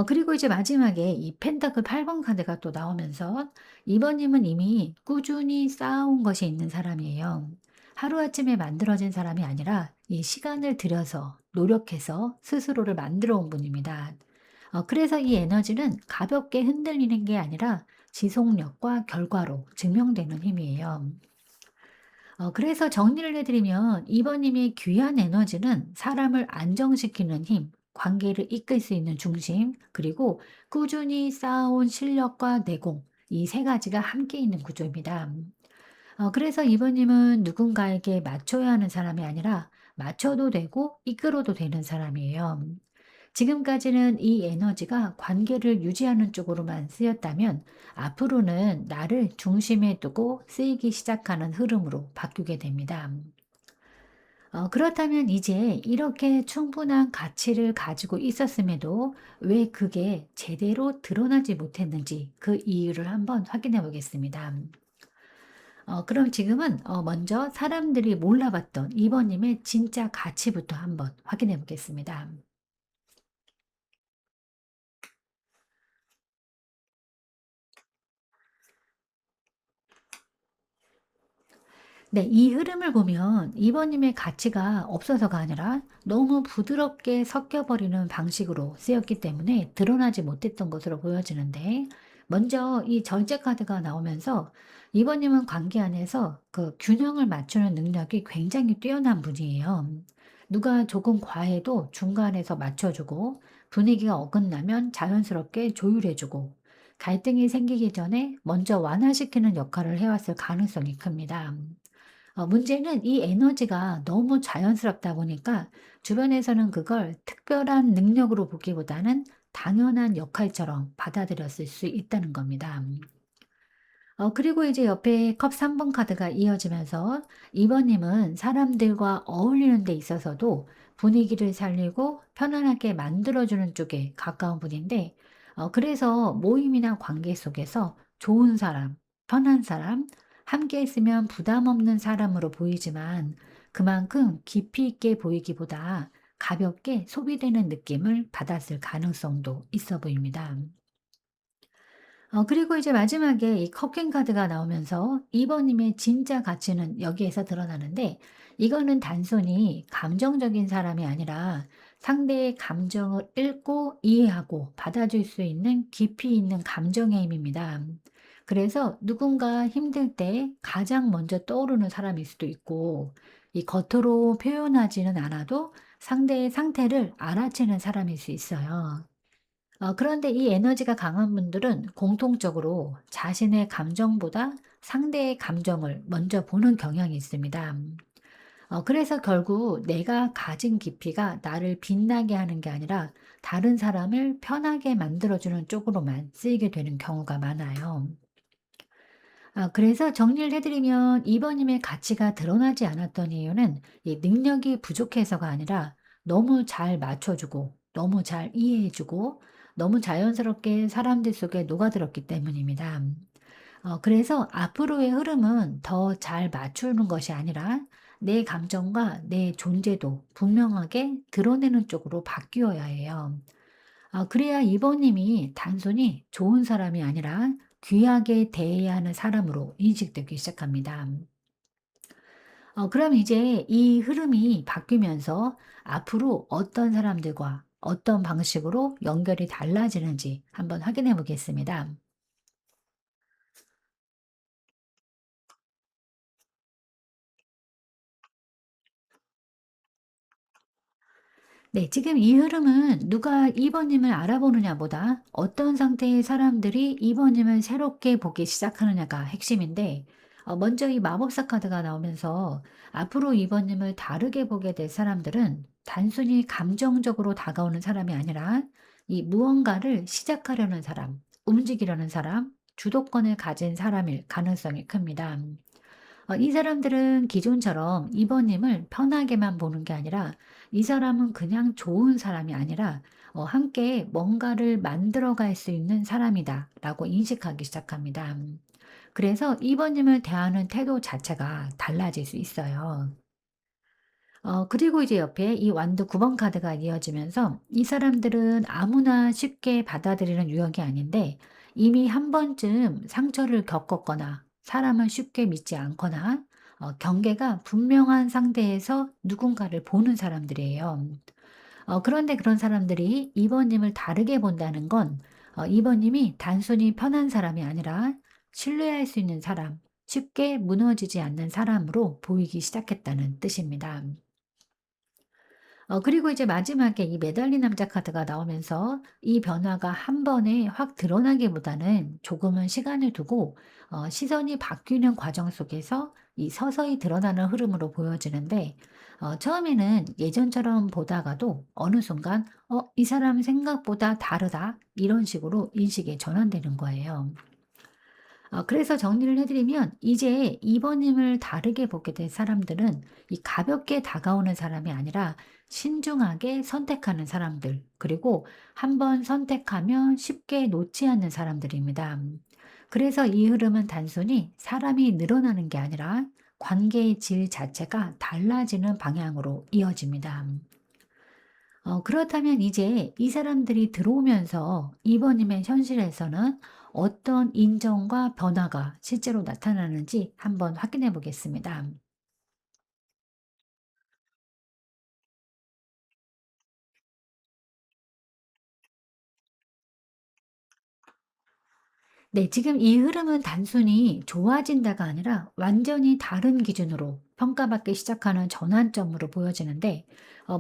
그리고 이제 마지막에 이 펜타클 8번 카드가 또 나오면서 이번님은 이미 꾸준히 쌓아온 것이 있는 사람이에요. 하루아침에 만들어진 사람이 아니라 이 시간을 들여서 노력해서 스스로를 만들어 온 분입니다. 그래서 이 에너지는 가볍게 흔들리는 게 아니라 지속력과 결과로 증명되는 힘이에요. 그래서 정리를 해드리면 이번님의 귀한 에너지는 사람을 안정시키는 힘, 관계를 이끌 수 있는 중심, 그리고 꾸준히 쌓아온 실력과 내공, 이 세 가지가 함께 있는 구조입니다. 그래서 이번님은 누군가에게 맞춰야 하는 사람이 아니라 맞춰도 되고 이끌어도 되는 사람이에요. 지금까지는 이 에너지가 관계를 유지하는 쪽으로만 쓰였다면 앞으로는 나를 중심에 두고 쓰이기 시작하는 흐름으로 바뀌게 됩니다. 그렇다면 이제 이렇게 충분한 가치를 가지고 있었음에도 왜 그게 제대로 드러나지 못했는지 그 이유를 한번 확인해 보겠습니다. 그럼 지금은 먼저 사람들이 몰라봤던 이번님의 진짜 가치부터 한번 확인해 보겠습니다. 네. 이 흐름을 보면 이번님의 가치가 없어서가 아니라 너무 부드럽게 섞여 버리는 방식으로 쓰였기 때문에 드러나지 못했던 것으로 보여지는데, 먼저 이 절제 카드가 나오면서 이번님은 관계 안에서 그 균형을 맞추는 능력이 굉장히 뛰어난 분이에요. 누가 조금 과해도 중간에서 맞춰 주고, 분위기가 어긋나면 자연스럽게 조율해 주고, 갈등이 생기기 전에 먼저 완화시키는 역할을 해 왔을 가능성이 큽니다. 문제는 이 에너지가 너무 자연스럽다 보니까 주변에서는 그걸 특별한 능력으로 보기보다는 당연한 역할처럼 받아들였을 수 있다는 겁니다. 그리고 이제 옆에 컵 3번 카드가 이어지면서 2번 님은 사람들과 어울리는 데 있어서도 분위기를 살리고 편안하게 만들어주는 쪽에 가까운 분인데, 그래서 모임이나 관계 속에서 좋은 사람, 편한 사람, 함께 있으면 부담 없는 사람으로 보이지만 그만큼 깊이 있게 보이기보다 가볍게 소비되는 느낌을 받았을 가능성도 있어 보입니다. 그리고 이제 마지막에 이 커킹 카드가 나오면서 2번 님의 진짜 가치는 여기에서 드러나는데, 이거는 단순히 감정적인 사람이 아니라 상대의 감정을 읽고 이해하고 받아줄 수 있는 깊이 있는 감정의 힘입니다. 그래서 누군가 힘들 때 가장 먼저 떠오르는 사람일 수도 있고, 이 겉으로 표현하지는 않아도 상대의 상태를 알아채는 사람일 수 있어요. 그런데 이 에너지가 강한 분들은 공통적으로 자신의 감정보다 상대의 감정을 먼저 보는 경향이 있습니다. 그래서 결국 내가 가진 깊이가 나를 빛나게 하는 게 아니라 다른 사람을 편하게 만들어주는 쪽으로만 쓰이게 되는 경우가 많아요. 그래서 정리를 해드리면 2번님의 가치가 드러나지 않았던 이유는 이 능력이 부족해서가 아니라 너무 잘 맞춰주고, 너무 잘 이해해주고, 너무 자연스럽게 사람들 속에 녹아들었기 때문입니다. 그래서 앞으로의 흐름은 더 잘 맞추는 것이 아니라 내 감정과 내 존재도 분명하게 드러내는 쪽으로 바뀌어야 해요. 그래야 이번님이 단순히 좋은 사람이 아니라 귀하게 대해야 하는 사람으로 인식되기 시작합니다. 그럼 이제 이 흐름이 바뀌면서 앞으로 어떤 사람들과 어떤 방식으로 연결이 달라지는지 한번 확인해 보겠습니다. 네, 지금 이 흐름은 누가 2번님을 알아보느냐보다 어떤 상태의 사람들이 2번님을 새롭게 보기 시작하느냐가 핵심인데, 먼저 이 마법사 카드가 나오면서 앞으로 2번님을 다르게 보게 될 사람들은 단순히 감정적으로 다가오는 사람이 아니라 이 무언가를 시작하려는 사람, 움직이려는 사람, 주도권을 가진 사람일 가능성이 큽니다. 이 사람들은 기존처럼 2번님을 편하게만 보는 게 아니라 이 사람은 그냥 좋은 사람이 아니라 함께 뭔가를 만들어 갈 수 있는 사람이다 라고 인식하기 시작합니다. 그래서 2번님을 대하는 태도 자체가 달라질 수 있어요. 그리고 이제 옆에 이 완드 9번 카드가 이어지면서 이 사람들은 아무나 쉽게 받아들이는 유형이 아닌데 이미 한 번쯤 상처를 겪었거나 사람을 쉽게 믿지 않거나 경계가 분명한 상태에서 누군가를 보는 사람들이에요. 그런데 그런 사람들이 2번님을 다르게 본다는 건 2번님이 단순히 편한 사람이 아니라 신뢰할 수 있는 사람, 쉽게 무너지지 않는 사람으로 보이기 시작했다는 뜻입니다. 그리고 이제 마지막에 이 메달린 남자 카드가 나오면서 이 변화가 한 번에 확 드러나기보다는 조금은 시간을 두고 시선이 바뀌는 과정 속에서 이 서서히 드러나는 흐름으로 보여지는데 처음에는 예전처럼 보다가도 어느 순간 '이 사람 생각보다 다르다.' 이런 식으로 인식이 전환되는 거예요. 그래서 정리를 해 드리면 이제 2번 님을 다르게 보게 된 사람들은 이 가볍게 다가오는 사람이 아니라 신중하게 선택하는 사람들, 그리고 한 번 선택하면 쉽게 놓지 않는 사람들입니다. 그래서 이 흐름은 단순히 사람이 늘어나는 게 아니라 관계의 질 자체가 달라지는 방향으로 이어집니다. 그렇다면 이제 이 사람들이 들어오면서 이번님의 현실에서는 어떤 인정과 변화가 실제로 나타나는지 한번 확인해 보겠습니다. 네, 지금 이 흐름은 단순히 좋아진다가 아니라 완전히 다른 기준으로 평가받기 시작하는 전환점으로 보여지는데,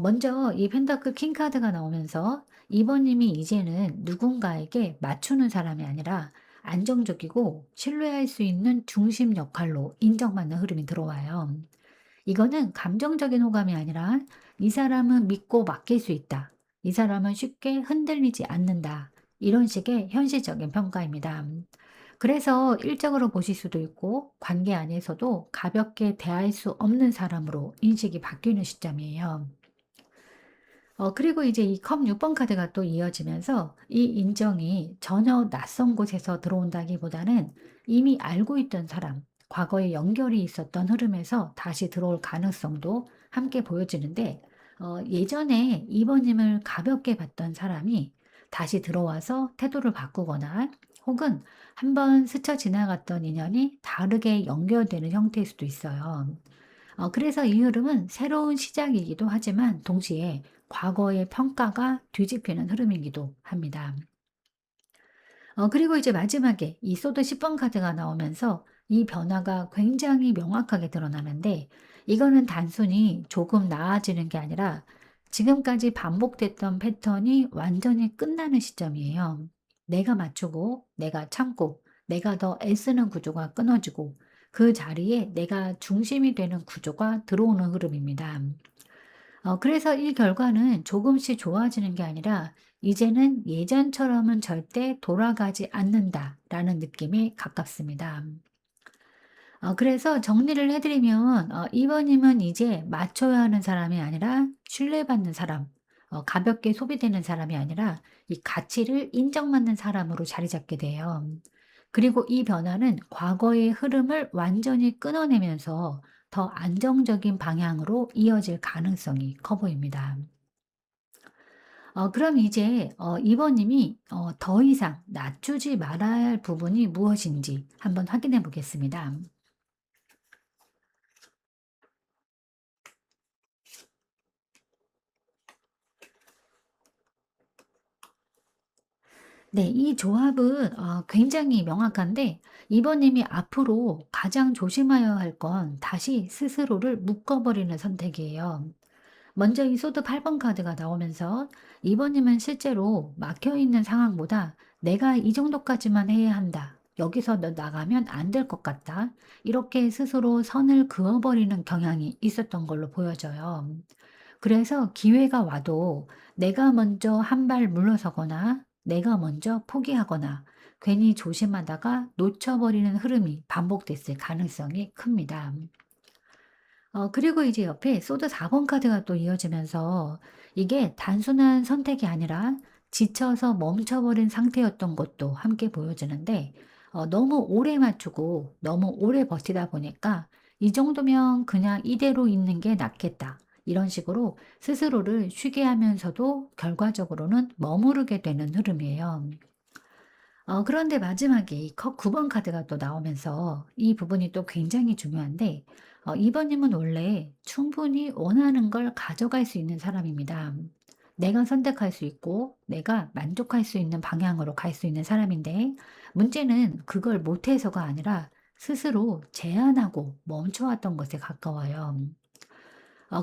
먼저 이 펜더클 킹 카드가 나오면서 이번님이 이제는 누군가에게 맞추는 사람이 아니라 안정적이고 신뢰할 수 있는 중심 역할로 인정받는 흐름이 들어와요. 이거는 감정적인 호감이 아니라 이 사람은 믿고 맡길 수 있다. 이 사람은 쉽게 흔들리지 않는다. 이런 식의 현실적인 평가입니다. 그래서 일적으로 보실 수도 있고 관계 안에서도 가볍게 대할 수 없는 사람으로 인식이 바뀌는 시점이에요. 그리고 이제 이 컵 6번 카드가 또 이어지면서 이 인정이 전혀 낯선 곳에서 들어온다기보다는 이미 알고 있던 사람, 과거에 연결이 있었던 흐름에서 다시 들어올 가능성도 함께 보여지는데, 예전에 이번님을 가볍게 봤던 사람이 다시 들어와서 태도를 바꾸거나 혹은 한번 스쳐 지나갔던 인연이 다르게 연결되는 형태일 수도 있어요. 그래서 이 흐름은 새로운 시작이기도 하지만 동시에 과거의 평가가 뒤집히는 흐름이기도 합니다. 그리고 이제 마지막에 이 소드 10번 카드가 나오면서 이 변화가 굉장히 명확하게 드러나는데 이거는 단순히 조금 나아지는 게 아니라 지금까지 반복됐던 패턴이 완전히 끝나는 시점이에요. 내가 맞추고, 내가 참고, 내가 더 애쓰는 구조가 끊어지고 그 자리에 내가 중심이 되는 구조가 들어오는 흐름입니다. 그래서 이 결과는 조금씩 좋아지는 게 아니라 이제는 예전처럼은 절대 돌아가지 않는다라는 느낌에 가깝습니다. 그래서 정리를 해드리면 이번님은 이제 맞춰야 하는 사람이 아니라 신뢰받는 사람, 가볍게 소비되는 사람이 아니라 이 가치를 인정받는 사람으로 자리 잡게 돼요. 그리고 이 변화는 과거의 흐름을 완전히 끊어내면서 더 안정적인 방향으로 이어질 가능성이 커 보입니다. 그럼 이제 이번님이 더 이상 낮추지 말아야 할 부분이 무엇인지 한번 확인해 보겠습니다. 네. 이 조합은 굉장히 명확한데 이번님이 앞으로 가장 조심해야 할 건 다시 스스로를 묶어 버리는 선택이에요. 먼저 이 소드 8번 카드가 나오면서 2 번님은 실제로 막혀 있는 상황보다 '내가 이 정도까지만 해야 한다. 여기서 너 나가면 안 될 것 같다.' 이렇게 스스로 선을 그어 버리는 경향이 있었던 걸로 보여져요. 그래서 기회가 와도 내가 먼저 한 발 물러서거나 내가 먼저 포기하거나 괜히 조심하다가 놓쳐 버리는 흐름이 반복됐을 가능성이 큽니다. 그리고 이제 옆에 소드 4번 카드가 또 이어지면서 이게 단순한 선택이 아니라 지쳐서 멈춰버린 상태였던 것도 함께 보여지는데, 너무 오래 맞추고 너무 오래 버티다 보니까 '이 정도면 그냥 이대로 있는 게 낫겠다.' 이런 식으로 스스로를 쉬게 하면서도 결과적으로는 머무르게 되는 흐름이에요. 그런데 마지막에 이 컵 9번 카드가 또 나오면서 이 부분이 또 굉장히 중요한데, 2 번님은 원래 충분히 원하는 걸 가져갈 수 있는 사람입니다. 내가 선택할 수 있고 내가 만족할 수 있는 방향으로 갈 수 있는 사람인데, 문제는 그걸 못해서가 아니라 스스로 제한하고 멈춰 왔던 것에 가까워요.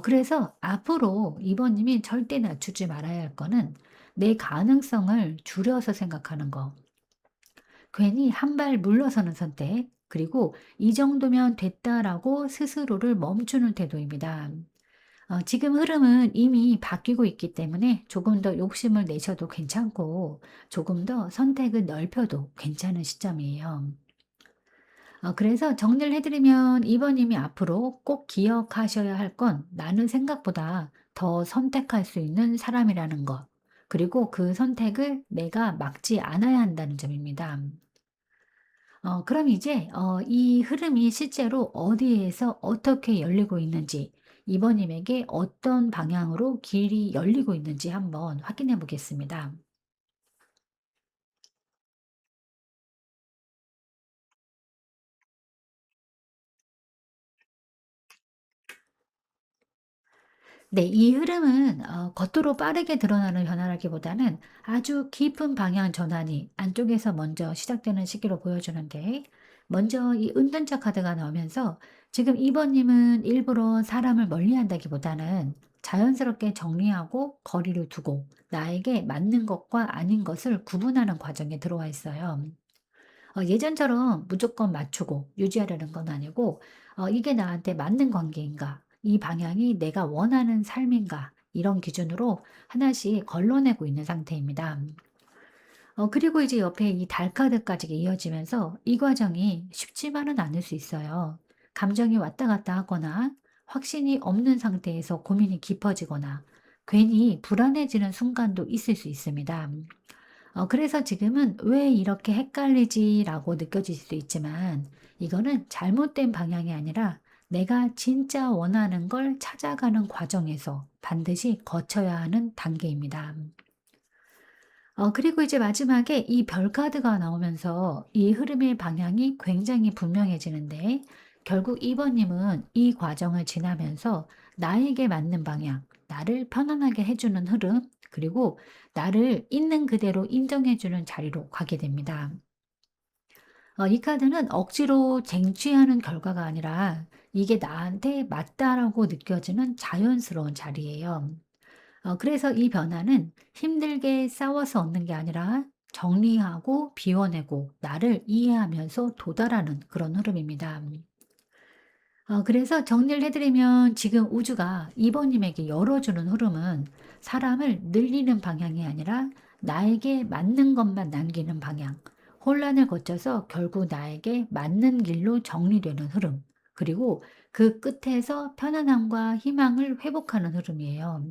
그래서 앞으로 2 번님이 절대 낮추지 말아야 할 거는 내 가능성을 줄여서 생각하는 거. 괜히 한 발 물러서는 선택, 그리고 '이 정도면 됐다.'라고 스스로를 멈추는 태도입니다. 지금 흐름은 이미 바뀌고 있기 때문에 조금 더 욕심을 내셔도 괜찮고 조금 더 선택을 넓혀도 괜찮은 시점이에요. 그래서 정리를 해 드리면 2 번님이 앞으로 꼭 기억하셔야 할 건 나는 생각보다 더 선택할 수 있는 사람이라는 것, 그리고 그 선택을 내가 막지 않아야 한다는 점입니다. 그럼 이제 이 흐름이 실제로 어디에서 어떻게 열리고 있는지, 이번님에게 어떤 방향으로 길이 열리고 있는지 한번 확인해 보겠습니다. 네, 이 흐름은 겉으로 빠르게 드러나는 변화라기보다는 아주 깊은 방향 전환이 안쪽에서 먼저 시작되는 시기로 보여주는데, 먼저 이 은둔자 카드가 나오면서 지금 2번님은 일부러 사람을 멀리한다기보다는 자연스럽게 정리하고 거리를 두고 나에게 맞는 것과 아닌 것을 구분하는 과정에 들어와 있어요. 예전처럼 무조건 맞추고 유지하려는 건 아니고, '이게 나한테 맞는 관계인가? 이 방향이 내가 원하는 삶인가?' 이런 기준으로 하나씩 걸러내고 있는 상태입니다. 그리고 이제 옆에 이 달 카드까지 이어지면서 이 과정이 쉽지만은 않을 수 있어요. 감정이 왔다 갔다 하거나 확신이 없는 상태에서 고민이 깊어지거나 괜히 불안해지는 순간도 있을 수 있습니다. 그래서 지금은 '왜 이렇게 헷갈리지?'라고 느껴질 수도 있지만, 이거는 잘못된 방향이 아니라 내가 진짜 원하는 걸 찾아가는 과정에서 반드시 거쳐야 하는 단계입니다. 그리고 이제 마지막에 이 별 카드가 나오면서 이 흐름의 방향이 굉장히 분명해지는데, 결국 2 번님은 이 과정을 지나면서 나에게 맞는 방향, 나를 편안하게 해 주는 흐름, 그리고 나를 있는 그대로 인정해 주는 자리로 가게 됩니다. 이 카드는 억지로 쟁취하는 결과가 아니라 '이게 나한테 맞다.'라고 느껴지는 자연스러운 자리예요. 그래서 이 변화는 힘들게 싸워서 얻는 게 아니라 정리하고 비워내고 나를 이해하면서 도달하는 그런 흐름입니다. 그래서 정리를 해 드리면 지금 우주가 2 번님에게 열어주는 흐름은 사람을 늘리는 방향이 아니라 나에게 맞는 것만 남기는 방향, 혼란을 거쳐서 결국 나에게 맞는 길로 정리되는 흐름, 그리고 그 끝에서 편안함과 희망을 회복하는 흐름이에요.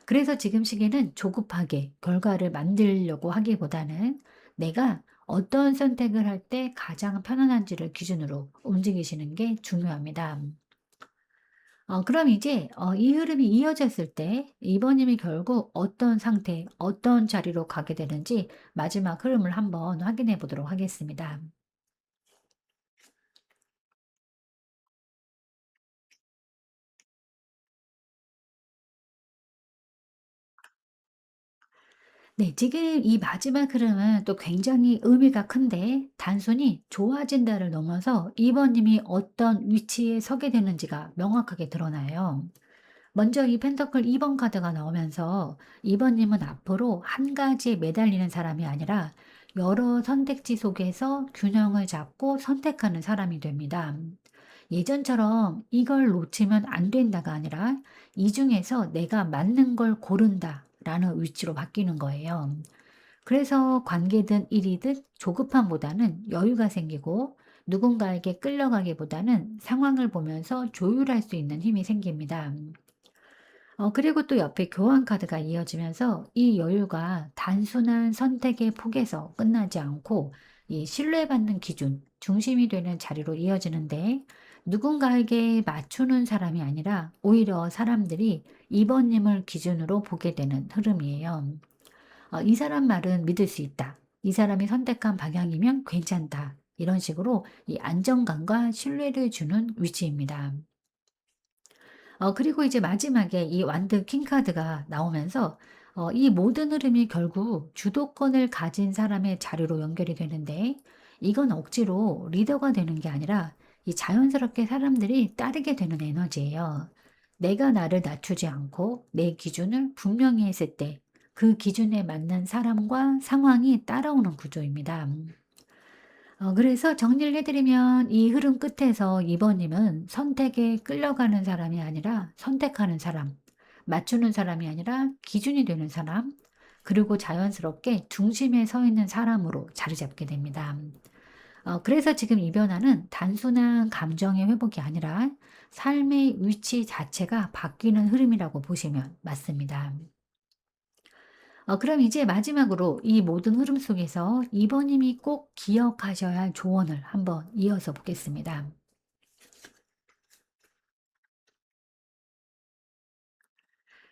그래서 지금 시기는 조급하게 결과를 만들려고 하기보다는 내가 어떤 선택을 할 때 가장 편안한지를 기준으로 움직이시는 게 중요합니다. 그럼 이제 이 흐름이 이어졌을 때 이번님이 결국 어떤 상태, 어떤 자리로 가게 되는지 마지막 흐름을 한번 확인해 보도록 하겠습니다. 네, 지금 이 마지막 흐름은 또 굉장히 의미가 큰데, 단순히 좋아진다를 넘어서 2 번님이 어떤 위치에 서게 되는지가 명확하게 드러나요. 먼저 이 펜터클 2번 카드가 나오면서 2 번님은 앞으로 한 가지에 매달리는 사람이 아니라 여러 선택지 속에서 균형을 잡고 선택하는 사람이 됩니다. 예전처럼 '이걸 놓치면 안 된다.'가 아니라 '이 중에서 내가 맞는 걸 고른다.'라는 위치로 바뀌는 거예요. 그래서 관계든 일이든 조급함보다는 여유가 생기고 누군가에게 끌려가기보다는 상황을 보면서 조율할 수 있는 힘이 생깁니다. 그리고 또 옆에 교환 카드가 이어지면서 이 여유가 단순한 선택의 폭에서 끝나지 않고 이 신뢰받는 기준, 중심이 되는 자리로 이어지는데 누군가에게 맞추는 사람이 아니라 오히려 사람들이 이번님을 기준으로 보게 되는 흐름이에요. 이 사람 말은 믿을 수 있다. 이 사람이 선택한 방향이면 괜찮다. 이런 식으로 이 안정감과 신뢰를 주는 위치입니다. 그리고 이제 마지막에 이 완드 킹 카드가 나오면서 이 모든 흐름이 결국 주도권을 가진 사람의 자리로 연결이 되는데 이건 억지로 리더가 되는 게 아니라 이 자연스럽게 사람들이 따르게 되는 에너지예요. 내가 나를 낮추지 않고 내 기준을 분명히 했을 때 그 기준에 맞는 사람과 상황이 따라오는 구조입니다. 그래서 정리를 해 드리면 이 흐름 끝에서 2 번님은 선택에 끌려가는 사람이 아니라 선택하는 사람, 맞추는 사람이 아니라 기준이 되는 사람, 그리고 자연스럽게 중심에 서 있는 사람으로 자리 잡게 됩니다. 그래서 지금 이 변화는 단순한 감정의 회복이 아니라 삶의 위치 자체가 바뀌는 흐름이라고 보시면 맞습니다. 그럼 이제 마지막으로 이 모든 흐름 속에서 2 번님이 꼭 기억하셔야 할 조언을 한번 이어서 보겠습니다.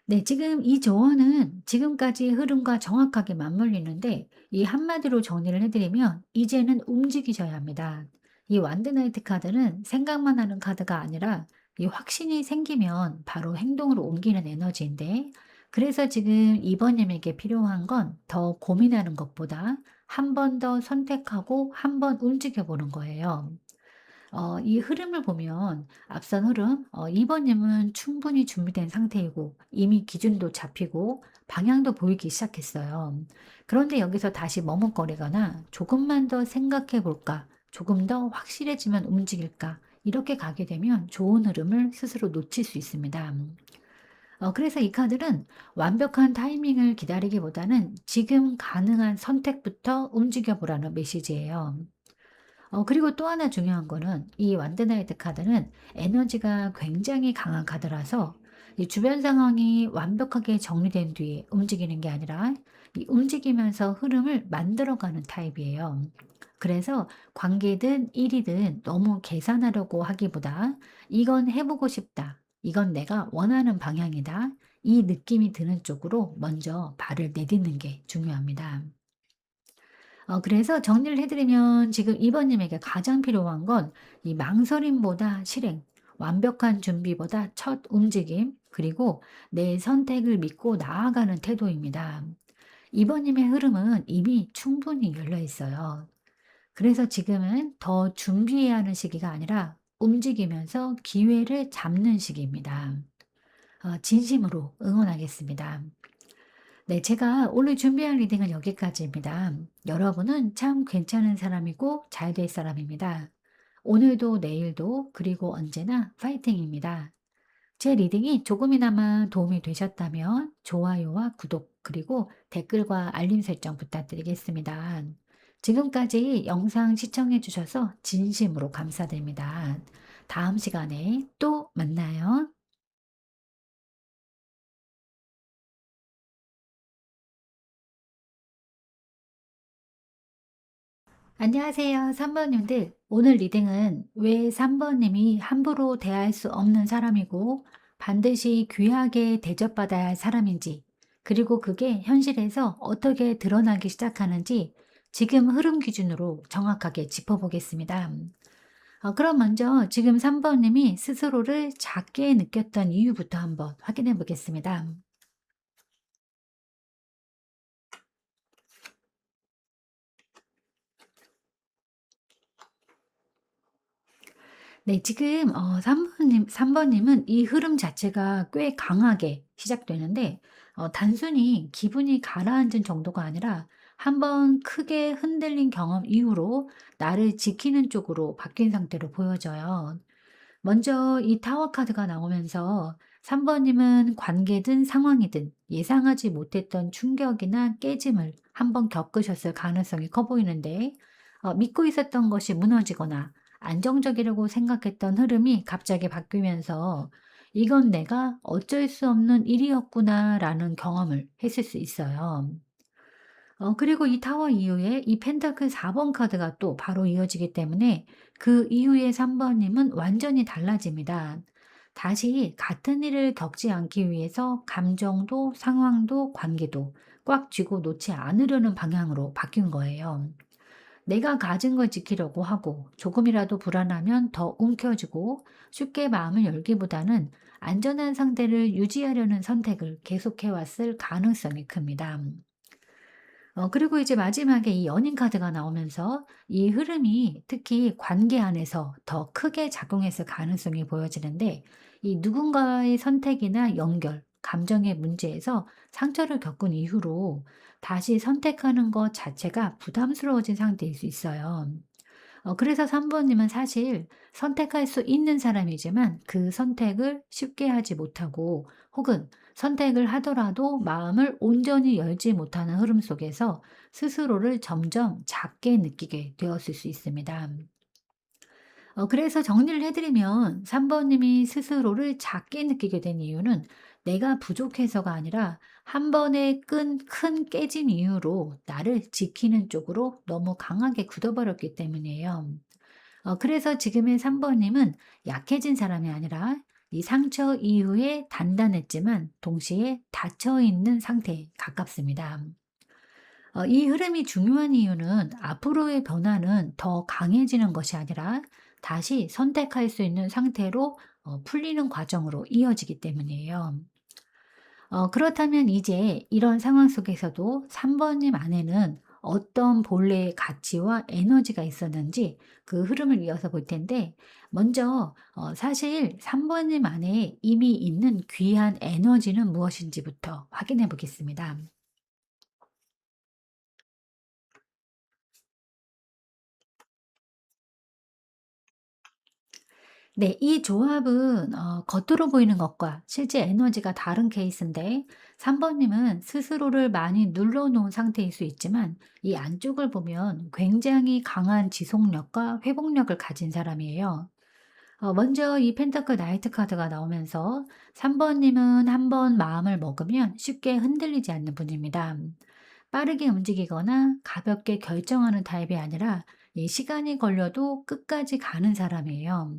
네, 지금 이 조언은 지금까지의 흐름과 정확하게 맞물리는데 이 한마디로 정리를 해 드리면 이제는 움직이셔야 합니다. 이 완드 나이트 카드는 생각만 하는 카드가 아니라 이 확신이 생기면 바로 행동으로 옮기는 에너지인데 그래서 지금 이번님에게 필요한 건 더 고민하는 것보다 한 번 더 선택하고 한 번 움직여 보는 거예요. 이 흐름을 보면 앞선 흐름 2 번님은 충분히 준비된 상태이고 이미 기준도 잡히고 방향도 보이기 시작했어요. 그런데 여기서 다시 머뭇거리거나 '조금만 더 생각해 볼까? 조금 더 확실해지면 움직일까?' 이렇게 가게 되면 좋은 흐름을 스스로 놓칠 수 있습니다. 그래서 이 카드는 완벽한 타이밍을 기다리기보다는 지금 가능한 선택부터 움직여 보라는 메시지예요. 그리고 또 하나 중요한 거는 이 완드나이트 카드는 에너지가 굉장히 강한 카드라서 이 주변 상황이 완벽하게 정리된 뒤에 움직이는 게 아니라 이 움직이면서 흐름을 만들어가는 타입이에요. 그래서 관계든 일이든 너무 계산하려고 하기보다 이건 해보고 싶다. 이건 내가 원하는 방향이다. 이 느낌이 드는 쪽으로 먼저 발을 내딛는 게 중요합니다. 그래서 정리를 해 드리면 지금 이번 님에게 가장 필요한 건 이 망설임보다 실행, 완벽한 준비보다 첫 움직임, 그리고 내 선택을 믿고 나아가는 태도입니다. 이번 님의 흐름은 이미 충분히 열려 있어요. 그래서 지금은 더 준비해야 하는 시기가 아니라 움직이면서 기회를 잡는 시기입니다. 진심으로 응원하겠습니다. 네, 제가 오늘 준비한 리딩은 여기까지입니다. 여러분은 참 괜찮은 사람이고 잘 될 사람입니다. 오늘도 내일도 그리고 언제나 파이팅입니다. 제 리딩이 조금이나마 도움이 되셨다면 좋아요와 구독 그리고 댓글과 알림 설정 부탁드리겠습니다. 지금까지 영상 시청해 주셔서 진심으로 감사드립니다. 다음 시간에 또 만나요. 안녕하세요. 3번님들. 오늘 리딩은 왜 3번님이 함부로 대할 수 없는 사람이고 반드시 귀하게 대접받아야 할 사람인지, 그리고 그게 현실에서 어떻게 드러나기 시작하는지 지금 흐름 기준으로 정확하게 짚어보겠습니다. 그럼 먼저 지금 3번님이 스스로를 작게 느꼈던 이유부터 한번 확인해 보겠습니다. 네, 지금 3번님은 이 흐름 자체가 꽤 강하게 시작되는데 단순히 기분이 가라앉은 정도가 아니라 한번 크게 흔들린 경험 이후로 나를 지키는 쪽으로 바뀐 상태로 보여져요. 먼저 이 타워 카드가 나오면서 3번님은 관계든 상황이든 예상하지 못했던 충격이나 깨짐을 한번 겪으셨을 가능성이 커 보이는데 믿고 있었던 것이 무너지거나 안정적이라고 생각했던 흐름이 갑자기 바뀌면서 이건 내가 어쩔 수 없는 일이었구나라는 경험을 했을 수 있어요. 그리고 이 타워 이후에 이 펜타클 4번 카드가 또 바로 이어지기 때문에 그 이후에 3 번님은 완전히 달라집니다. 다시 같은 일을 겪지 않기 위해서 감정도 상황도 관계도 꽉 쥐고 놓지 않으려는 방향으로 바뀐 거예요. 내가 가진 걸 지키려고 하고 조금이라도 불안하면 더 움켜쥐고 쉽게 마음을 열기보다는 안전한 상태를 유지하려는 선택을 계속해 왔을 가능성이 큽니다. 그리고 이제 마지막에 이 연인 카드가 나오면서 이 흐름이 특히 관계 안에서 더 크게 작용했을 가능성이 보여지는데 이 누군가의 선택이나 연결, 감정의 문제에서 상처를 겪은 이후로 다시 선택하는 것 자체가 부담스러워진 상태일 수 있어요. 그래서 3 번님은 사실 선택할 수 있는 사람이지만 그 선택을 쉽게 하지 못하고 혹은 선택을 하더라도 마음을 온전히 열지 못하는 흐름 속에서 스스로를 점점 작게 느끼게 되었을 수 있습니다. 그래서 정리를 해 드리면 3 번님이 스스로를 작게 느끼게 된 이유는 내가 부족해서가 아니라 한 번의 큰 깨짐 이후로 나를 지키는 쪽으로 너무 강하게 굳어버렸기 때문이에요. 그래서 지금의 3 번님은 약해진 사람이 아니라 이 상처 이후에 단단했지만 동시에 닫혀 있는 상태에 가깝습니다. 이 흐름이 중요한 이유는 앞으로의 변화는 더 강해지는 것이 아니라 다시 선택할 수 있는 상태로 풀리는 과정으로 이어지기 때문이에요. 그렇다면 이제 이런 상황 속에서도 3 번님 안에는 어떤 본래의 가치와 에너지가 있었는지 그 흐름을 이어서 볼 텐데 먼저 사실 3 번님 안에 이미 있는 귀한 에너지는 무엇인지부터 확인해 보겠습니다. 네. 이 조합은 겉으로 보이는 것과 실제 에너지가 다른 케이스인데 3 번님은 스스로를 많이 눌러 놓은 상태일 수 있지만 이 안쪽을 보면 굉장히 강한 지속력과 회복력을 가진 사람이에요. 먼저 이 펜타클 나이트 카드가 나오면서 3 번님은 한번 마음을 먹으면 쉽게 흔들리지 않는 분입니다. 빠르게 움직이거나 가볍게 결정하는 타입이 아니라 이 시간이 걸려도 끝까지 가는 사람이에요.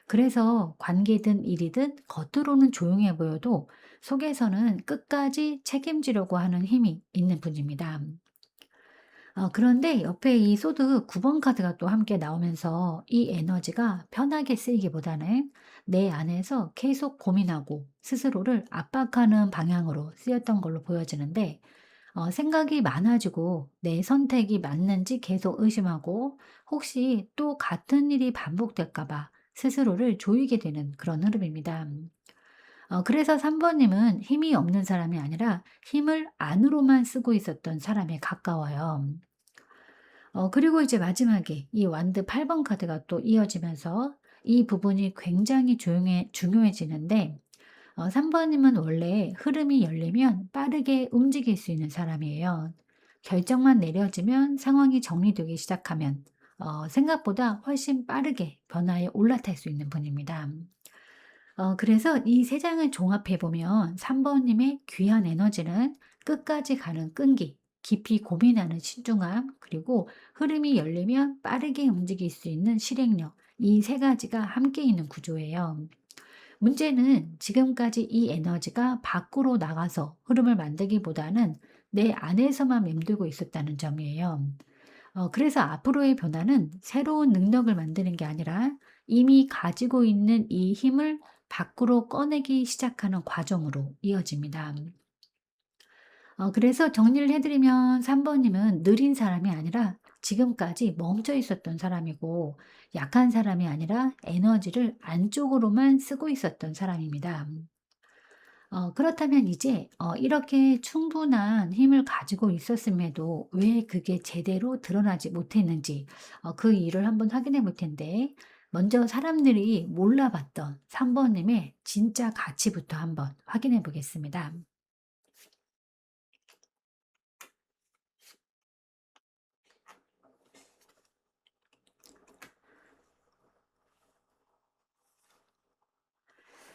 그래서 관계든 일이든 겉으로는 조용해 보여도 속에서는 끝까지 책임지려고 하는 힘이 있는 분입니다. 그런데 옆에 이 소드 9번 카드가 또 함께 나오면서 이 에너지가 편하게 쓰이기보다는 내 안에서 계속 고민하고 스스로를 압박하는 방향으로 쓰였던 걸로 보여지는데 생각이 많아지고 내 선택이 맞는지 계속 의심하고 혹시 또 같은 일이 반복될까 봐 스스로를 조이게 되는 그런 흐름입니다. 그래서 3 번님은 힘이 없는 사람이 아니라 힘을 안으로만 쓰고 있었던 사람에 가까워요. 그리고 이제 마지막에 이 완드 8번 카드가 또 이어지면서 이 부분이 굉장히 중요해지는데 3 번님은 원래 흐름이 열리면 빠르게 움직일 수 있는 사람이에요. 결정만 내려지면 상황이 정리되기 시작하면 생각보다 훨씬 빠르게 변화에 올라탈 수 있는 분입니다. 그래서 이 세 장을 종합해 보면 3 번님의 귀한 에너지는 끝까지 가는 끈기, 깊이 고민하는 신중함, 그리고 흐름이 열리면 빠르게 움직일 수 있는 실행력, 이 세 가지가 함께 있는 구조예요. 문제는 지금까지 이 에너지가 밖으로 나가서 흐름을 만들기보다는 내 안에서만 맴돌고 있었다는 점이에요. 그래서 앞으로의 변화는 새로운 능력을 만드는 게 아니라 이미 가지고 있는 이 힘을 밖으로 꺼내기 시작하는 과정으로 이어집니다. 그래서 정리를 해드리면 3 번님은 느린 사람이 아니라 지금까지 멈춰 있었던 사람이고 약한 사람이 아니라 에너지를 안쪽으로만 쓰고 있었던 사람입니다. 그렇다면 이제 이렇게 충분한 힘을 가지고 있었음에도 왜 그게 제대로 드러나지 못했는지 그 이유를 한번 확인해 볼 텐데 먼저 사람들이 몰라봤던 3 번님의 진짜 가치부터 한번 확인해 보겠습니다.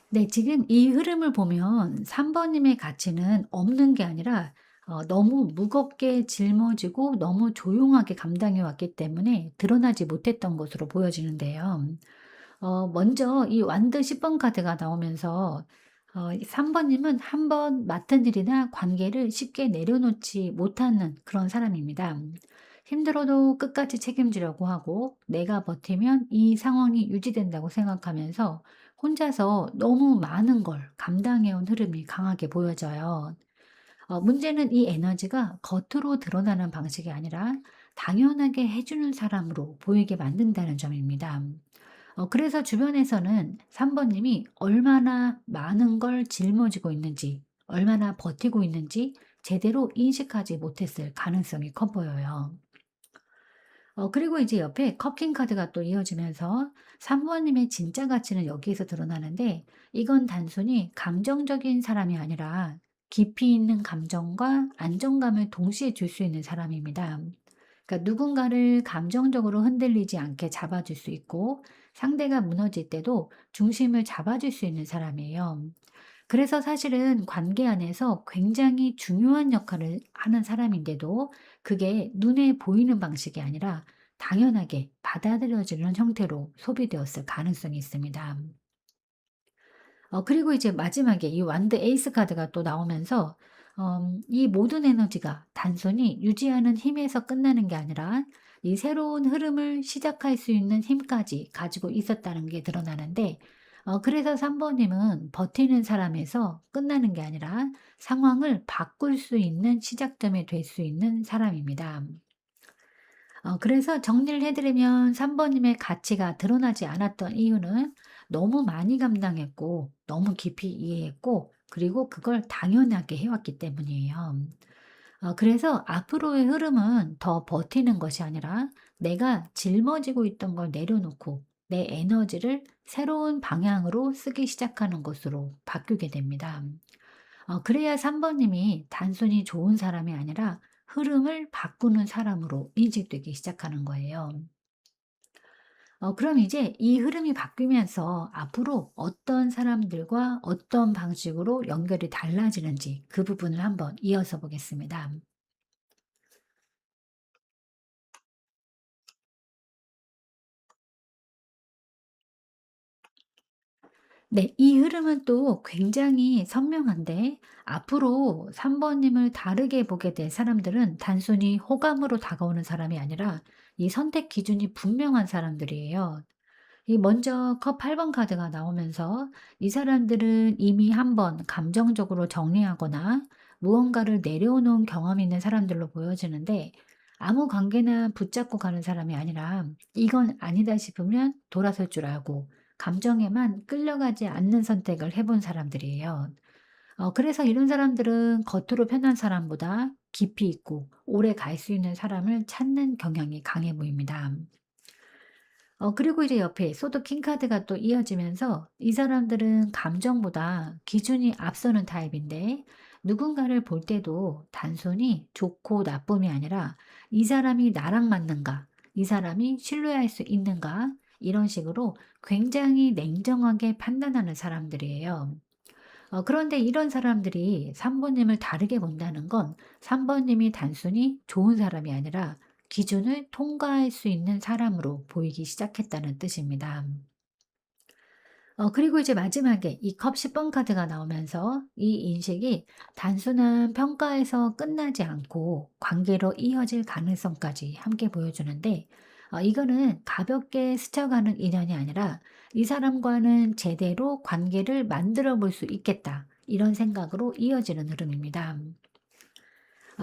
네. 지금 이 흐름을 보면 3 번님의 가치는 없는 게 아니라 너무 무겁게 짊어지고 너무 조용하게 감당해 왔기 때문에 드러나지 못했던 것으로 보여지는데요. 먼저 이 완드 10번 카드가 나오면서 3 번님은 한 번 맡은 일이나 관계를 쉽게 내려놓지 못하는 그런 사람입니다. 힘들어도 끝까지 책임지려고 하고 내가 버티면 이 상황이 유지된다고 생각하면서 혼자서 너무 많은 걸 감당해 온 흐름이 강하게 보여져요. 문제는 이 에너지가 겉으로 드러나는 방식이 아니라 당연하게 해 주는 사람으로 보이게 만든다는 점입니다. 그래서 주변에서는 3 번님이 얼마나 많은 걸 짊어지고 있는지, 얼마나 버티고 있는지 제대로 인식하지 못했을 가능성이 커 보여요. 그리고 이제 옆에 컵킹 카드가 또 이어지면서 3 번님의 진짜 가치는 여기에서 드러나는데 이건 단순히 감정적인 사람이 아니라 깊이 있는 감정과 안정감을 동시에 줄 수 있는 사람입니다. 그러니까 누군가를 감정적으로 흔들리지 않게 잡아줄 수 있고 상대가 무너질 때도 중심을 잡아줄 수 있는 사람이에요. 그래서 사실은 관계 안에서 굉장히 중요한 역할을 하는 사람인데도 그게 눈에 보이는 방식이 아니라 당연하게 받아들여지는 형태로 소비되었을 가능성이 있습니다. 그리고 이제 마지막에 이 완드 에이스 카드가 또 나오면서 이 모든 에너지가 단순히 유지하는 힘에서 끝나는 게 아니라 이 새로운 흐름을 시작할 수 있는 힘까지 가지고 있었다는 게 드러나는데 그래서 3 번님은 버티는 사람에서 끝나는 게 아니라 상황을 바꿀 수 있는 시작점이 될 수 있는 사람입니다. 그래서 정리를 해 드리면 3 번님의 가치가 드러나지 않았던 이유는 너무 많이 감당했고 너무 깊이 이해했고 그리고 그걸 당연하게 해 왔기 때문이에요. 그래서 앞으로의 흐름은 더 버티는 것이 아니라 내가 짊어지고 있던 걸 내려놓고 내 에너지를 새로운 방향으로 쓰기 시작하는 것으로 바뀌게 됩니다. 그래야 3 번님이 단순히 좋은 사람이 아니라 흐름을 바꾸는 사람으로 인식되기 시작하는 거예요. 그럼 이제 이 흐름이 바뀌면서 앞으로 어떤 사람들과 어떤 방식으로 연결이 달라지는지 그 부분을 한번 이어서 보겠습니다. 네. 이 흐름은 또 굉장히 선명한데 앞으로 3 번님을 다르게 보게 될 사람들은 단순히 호감으로 다가오는 사람이 아니라 이 선택 기준이 분명한 사람들이에요. 이 먼저 컵 8번 카드가 나오면서 이 사람들은 이미 한번 감정적으로 정리하거나 무언가를 내려놓은 경험이 있는 사람들로 보여지는데 아무 관계나 붙잡고 가는 사람이 아니라 이건 아니다 싶으면 돌아설 줄 알고 감정에만 끌려가지 않는 선택을 해본 사람들이에요. 그래서 이런 사람들은 겉으로 편한 사람보다 깊이 있고 오래 갈 수 있는 사람을 찾는 경향이 강해 보입니다. 그리고 이제 옆에 소드 킹 카드가 또 이어지면서 이 사람들은 감정보다 기준이 앞서는 타입인데 누군가를 볼 때도 단순히 좋고 나쁨이 아니라 '이 사람이 나랑 맞는가? 이 사람이 신뢰할 수 있는가?' 이런 식으로 굉장히 냉정하게 판단하는 사람들이에요. 그런데 이런 사람들이 3 번님을 다르게 본다는 건 3 번님이 단순히 좋은 사람이 아니라 기준을 통과할 수 있는 사람으로 보이기 시작했다는 뜻입니다. 그리고 이제 마지막에 이 컵 10번 카드가 나오면서 이 인식이 단순한 평가에서 끝나지 않고 관계로 이어질 가능성까지 함께 보여주는데 이거는 가볍게 스쳐가는 인연이 아니라 '이 사람과는 제대로 관계를 만들어 볼 수 있겠다.' 이런 생각으로 이어지는 흐름입니다.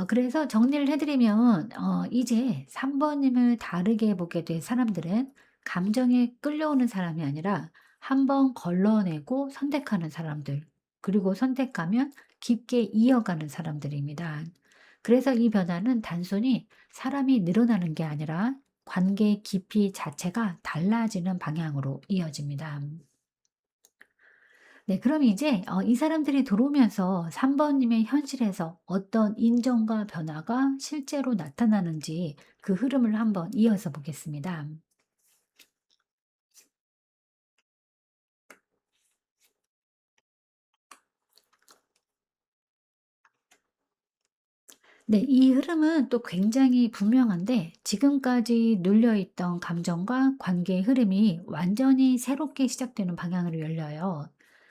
그래서 정리를 해 드리면 이제 3 번님을 다르게 보게 된 사람들은 감정에 끌려오는 사람이 아니라 한 번 걸러내고 선택하는 사람들, 그리고 선택하면 깊게 이어가는 사람들입니다. 그래서 이 변화는 단순히 사람이 늘어나는 게 아니라 관계의 깊이 자체가 달라지는 방향으로 이어집니다. 네, 그럼 이제 이 사람들이 들어오면서 3 번님의 현실에서 어떤 인정과 변화가 실제로 나타나는지 그 흐름을 한번 이어서 보겠습니다. 네, 이 흐름은 또 굉장히 분명한데 지금까지 눌려 있던 감정과 관계의 흐름이 완전히 새롭게 시작되는 방향으로 열려요.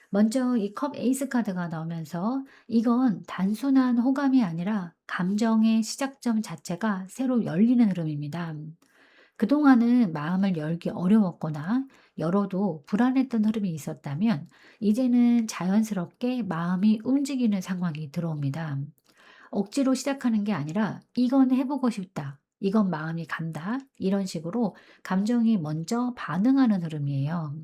먼저 이 컵 에이스 카드가 나오면서 이건 단순한 호감이 아니라 감정의 시작점 자체가 새로 열리는 흐름입니다. 그동안은 마음을 열기 어려웠거나 열어도 불안했던 흐름이 있었다면 이제는 자연스럽게 마음이 움직이는 상황이 들어옵니다. 억지로 시작하는 게 아니라 "이건 해 보고 싶다. 이건 마음이 간다." 이런 식으로 감정이 먼저 반응하는 흐름이에요.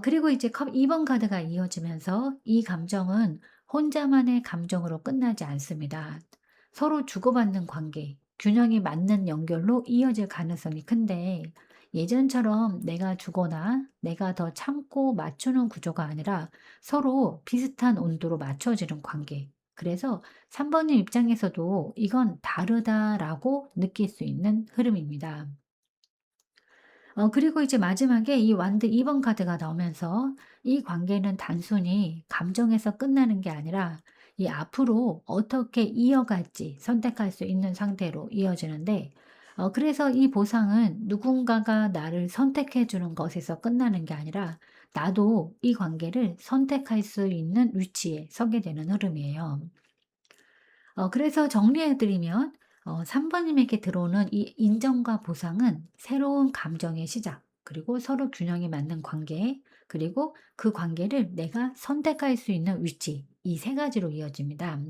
그리고 이제 컵 2번 카드가 이어지면서 이 감정은 혼자만의 감정으로 끝나지 않습니다. 서로 주고받는 관계, 균형이 맞는 연결로 이어질 가능성이 큰데 예전처럼 내가 주거나 내가 더 참고 맞추는 구조가 아니라 서로 비슷한 온도로 맞춰지는 관계. 그래서 3 번님 입장에서도 이건 다르다라고 느낄 수 있는 흐름입니다. 그리고 이제 마지막에 이 완드 2번 카드가 나오면서 이 관계는 단순히 감정에서 끝나는 게 아니라 이 앞으로 어떻게 이어갈지 선택할 수 있는 상태로 이어지는데 그래서 이 보상은 누군가가 나를 선택해 주는 것에서 끝나는 게 아니라 나도 이 관계를 선택할 수 있는 위치에 서게 되는 흐름이에요. 그래서 정리해 드리면 3 번님에게 들어오는 이 인정과 보상은 새로운 감정의 시작, 그리고 서로 균형이 맞는 관계, 그리고 그 관계를 내가 선택할 수 있는 위치, 이 세 가지로 이어집니다.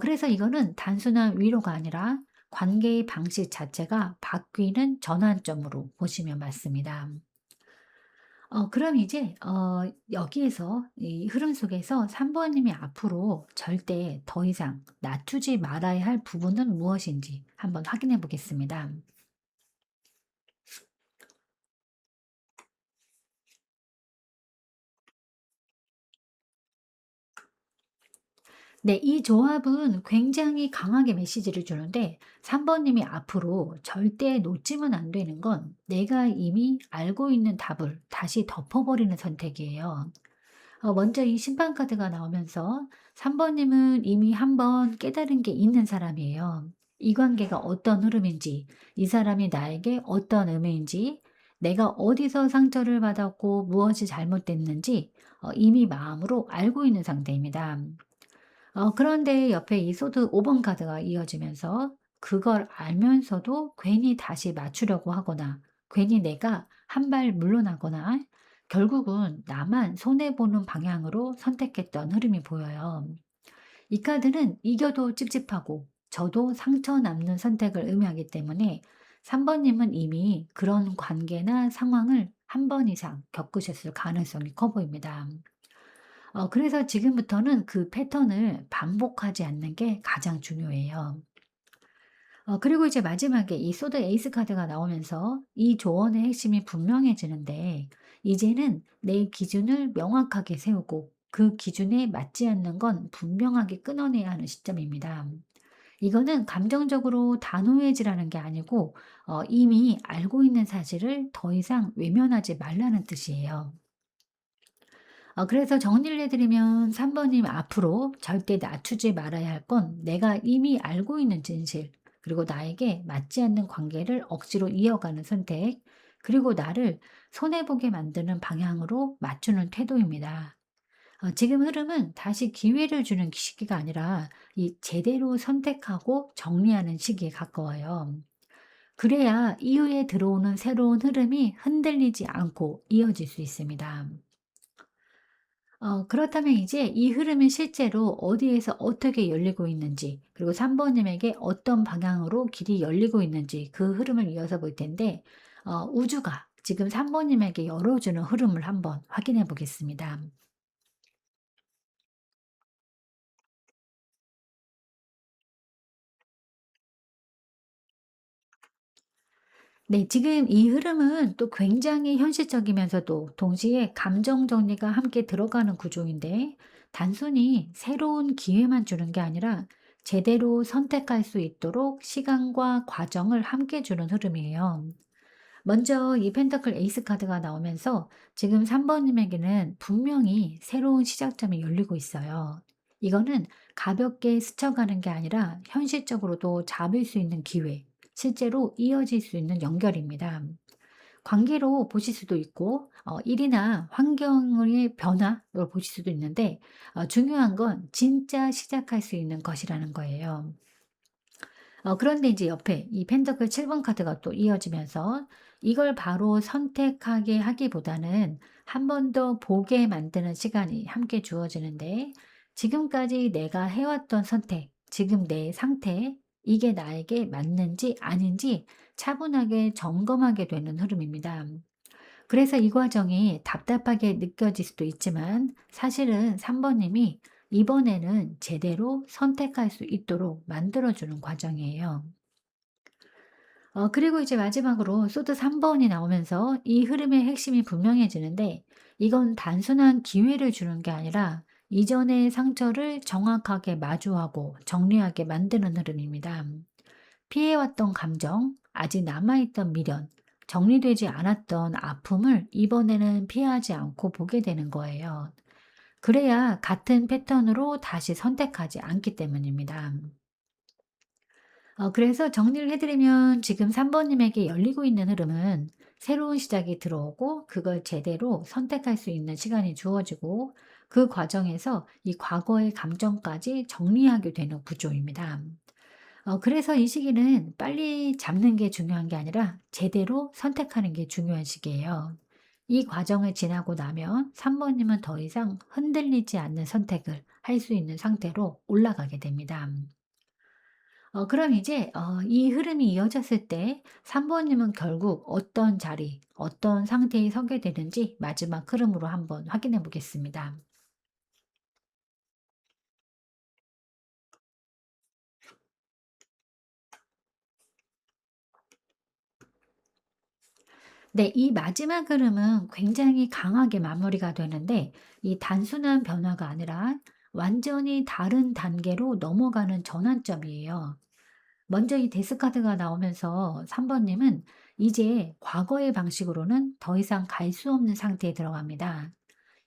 그래서 이거는 단순한 위로가 아니라 관계의 방식 자체가 바뀌는 전환점으로 보시면 맞습니다. 그럼 이제 여기에서 이 흐름 속에서 3 번님이 앞으로 절대 더 이상 낮추지 말아야 할 부분은 무엇인지 한번 확인해 보겠습니다. 네, 이 조합은 굉장히 강하게 메시지를 주는데 3 번님이 앞으로 절대 놓치면 안 되는 건 내가 이미 알고 있는 답을 다시 덮어버리는 선택이에요. 먼저 이 심판 카드가 나오면서 3 번님은 이미 한번 깨달은 게 있는 사람이에요. 이 관계가 어떤 흐름인지, 이 사람이 나에게 어떤 의미인지, 내가 어디서 상처를 받았고 무엇이 잘못됐는지 이미 마음으로 알고 있는 상태입니다. 그런데 옆에 이 소드 5번 카드가 이어지면서 그걸 알면서도 괜히 다시 맞추려고 하거나 괜히 내가 한 발 물러나거나 결국은 나만 손해보는 방향으로 선택했던 흐름이 보여요. 이 카드는 이겨도 찝찝하고 저도 상처 남는 선택을 의미하기 때문에 3 번님은 이미 그런 관계나 상황을 한 번 이상 겪으셨을 가능성이 커 보입니다. 그래서 지금부터는 그 패턴을 반복하지 않는 게 가장 중요해요. 그리고 이제 마지막에 이 소드 에이스 카드가 나오면서 이 조언의 핵심이 분명해지는데 이제는 내 기준을 명확하게 세우고 그 기준에 맞지 않는 건 분명하게 끊어내야 하는 시점입니다. 이거는 감정적으로 단호해지라는 게 아니고 이미 알고 있는 사실을 더 이상 외면하지 말라는 뜻이에요. 그래서 정리를 해 드리면 3 번님 앞으로 절대 낮추지 말아야 할 건 내가 이미 알고 있는 진실, 그리고 나에게 맞지 않는 관계를 억지로 이어가는 선택, 그리고 나를 손해 보게 만드는 방향으로 맞추는 태도입니다. 지금 흐름은 다시 기회를 주는 시기가 아니라 이 제대로 선택하고 정리하는 시기에 가까워요. 그래야 이후에 들어오는 새로운 흐름이 흔들리지 않고 이어질 수 있습니다. 그렇다면 이제 이 흐름이 실제로 어디에서 어떻게 열리고 있는지, 그리고 3 번님에게 어떤 방향으로 길이 열리고 있는지 그 흐름을 이어서 볼 텐데, 우주가 지금 3 번님에게 열어주는 흐름을 한번 확인해 보겠습니다. 네. 지금 이 흐름은 또 굉장히 현실적이면서도 동시에 감정 정리가 함께 들어가는 구조인데, 단순히 새로운 기회만 주는 게 아니라 제대로 선택할 수 있도록 시간과 과정을 함께 주는 흐름이에요. 먼저 이 펜터클 에이스 카드가 나오면서 지금 3 번님에게는 분명히 새로운 시작점이 열리고 있어요. 이거는 가볍게 스쳐가는 게 아니라 현실적으로도 잡을 수 있는 기회, 실제로 이어질 수 있는 연결입니다. 관계로 보실 수도 있고 일이나 환경의 변화로 보실 수도 있는데, 중요한 건 진짜 시작할 수 있는 것이라는 거예요. 그런데 이제 옆에 이 펜터클 7번 카드가 또 이어지면서 이걸 바로 선택하게 하기보다는 한 번 더 보게 만드는 시간이 함께 주어지는데, 지금까지 내가 해왔던 선택, 지금 내 상태, 이게 나에게 맞는지 아닌지 차분하게 점검하게 되는 흐름입니다. 그래서 이 과정이 답답하게 느껴질 수도 있지만, 사실은 3 번님이 이번에는 제대로 선택할 수 있도록 만들어주는 과정이에요. 그리고 이제 마지막으로 소드 3 번이 나오면서 이 흐름의 핵심이 분명해지는데, 이건 단순한 기회를 주는 게 아니라 이전의 상처를 정확하게 마주하고 정리하게 만드는 흐름입니다. 피해왔던 감정, 아직 남아있던 미련, 정리되지 않았던 아픔을 이번에는 피하지 않고 보게 되는 거예요. 그래야 같은 패턴으로 다시 선택하지 않기 때문입니다. 그래서 정리를 해드리면 지금 3 번님에게 열리고 있는 흐름은 새로운 시작이 들어오고 그걸 제대로 선택할 수 있는 시간이 주어지고, 그 과정에서 이 과거의 감정까지 정리하게 되는 구조입니다. 그래서 이 시기는 빨리 잡는 게 중요한 게 아니라 제대로 선택하는 게 중요한 시기예요. 이 과정을 지나고 나면 3 번님은 더 이상 흔들리지 않는 선택을 할 수 있는 상태로 올라가게 됩니다. 그럼 이제 이 흐름이 이어졌을 때 3 번님은 결국 어떤 자리, 어떤 상태에 서게 되는지 마지막 흐름으로 한번 확인해 보겠습니다. 네. 이 마지막 흐름은 굉장히 강하게 마무리가 되는데, 이 단순한 변화가 아니라 완전히 다른 단계로 넘어가는 전환점이에요. 먼저 이 데스카드가 나오면서 3 번님은 이제 과거의 방식으로는 더 이상 갈 수 없는 상태에 들어갑니다.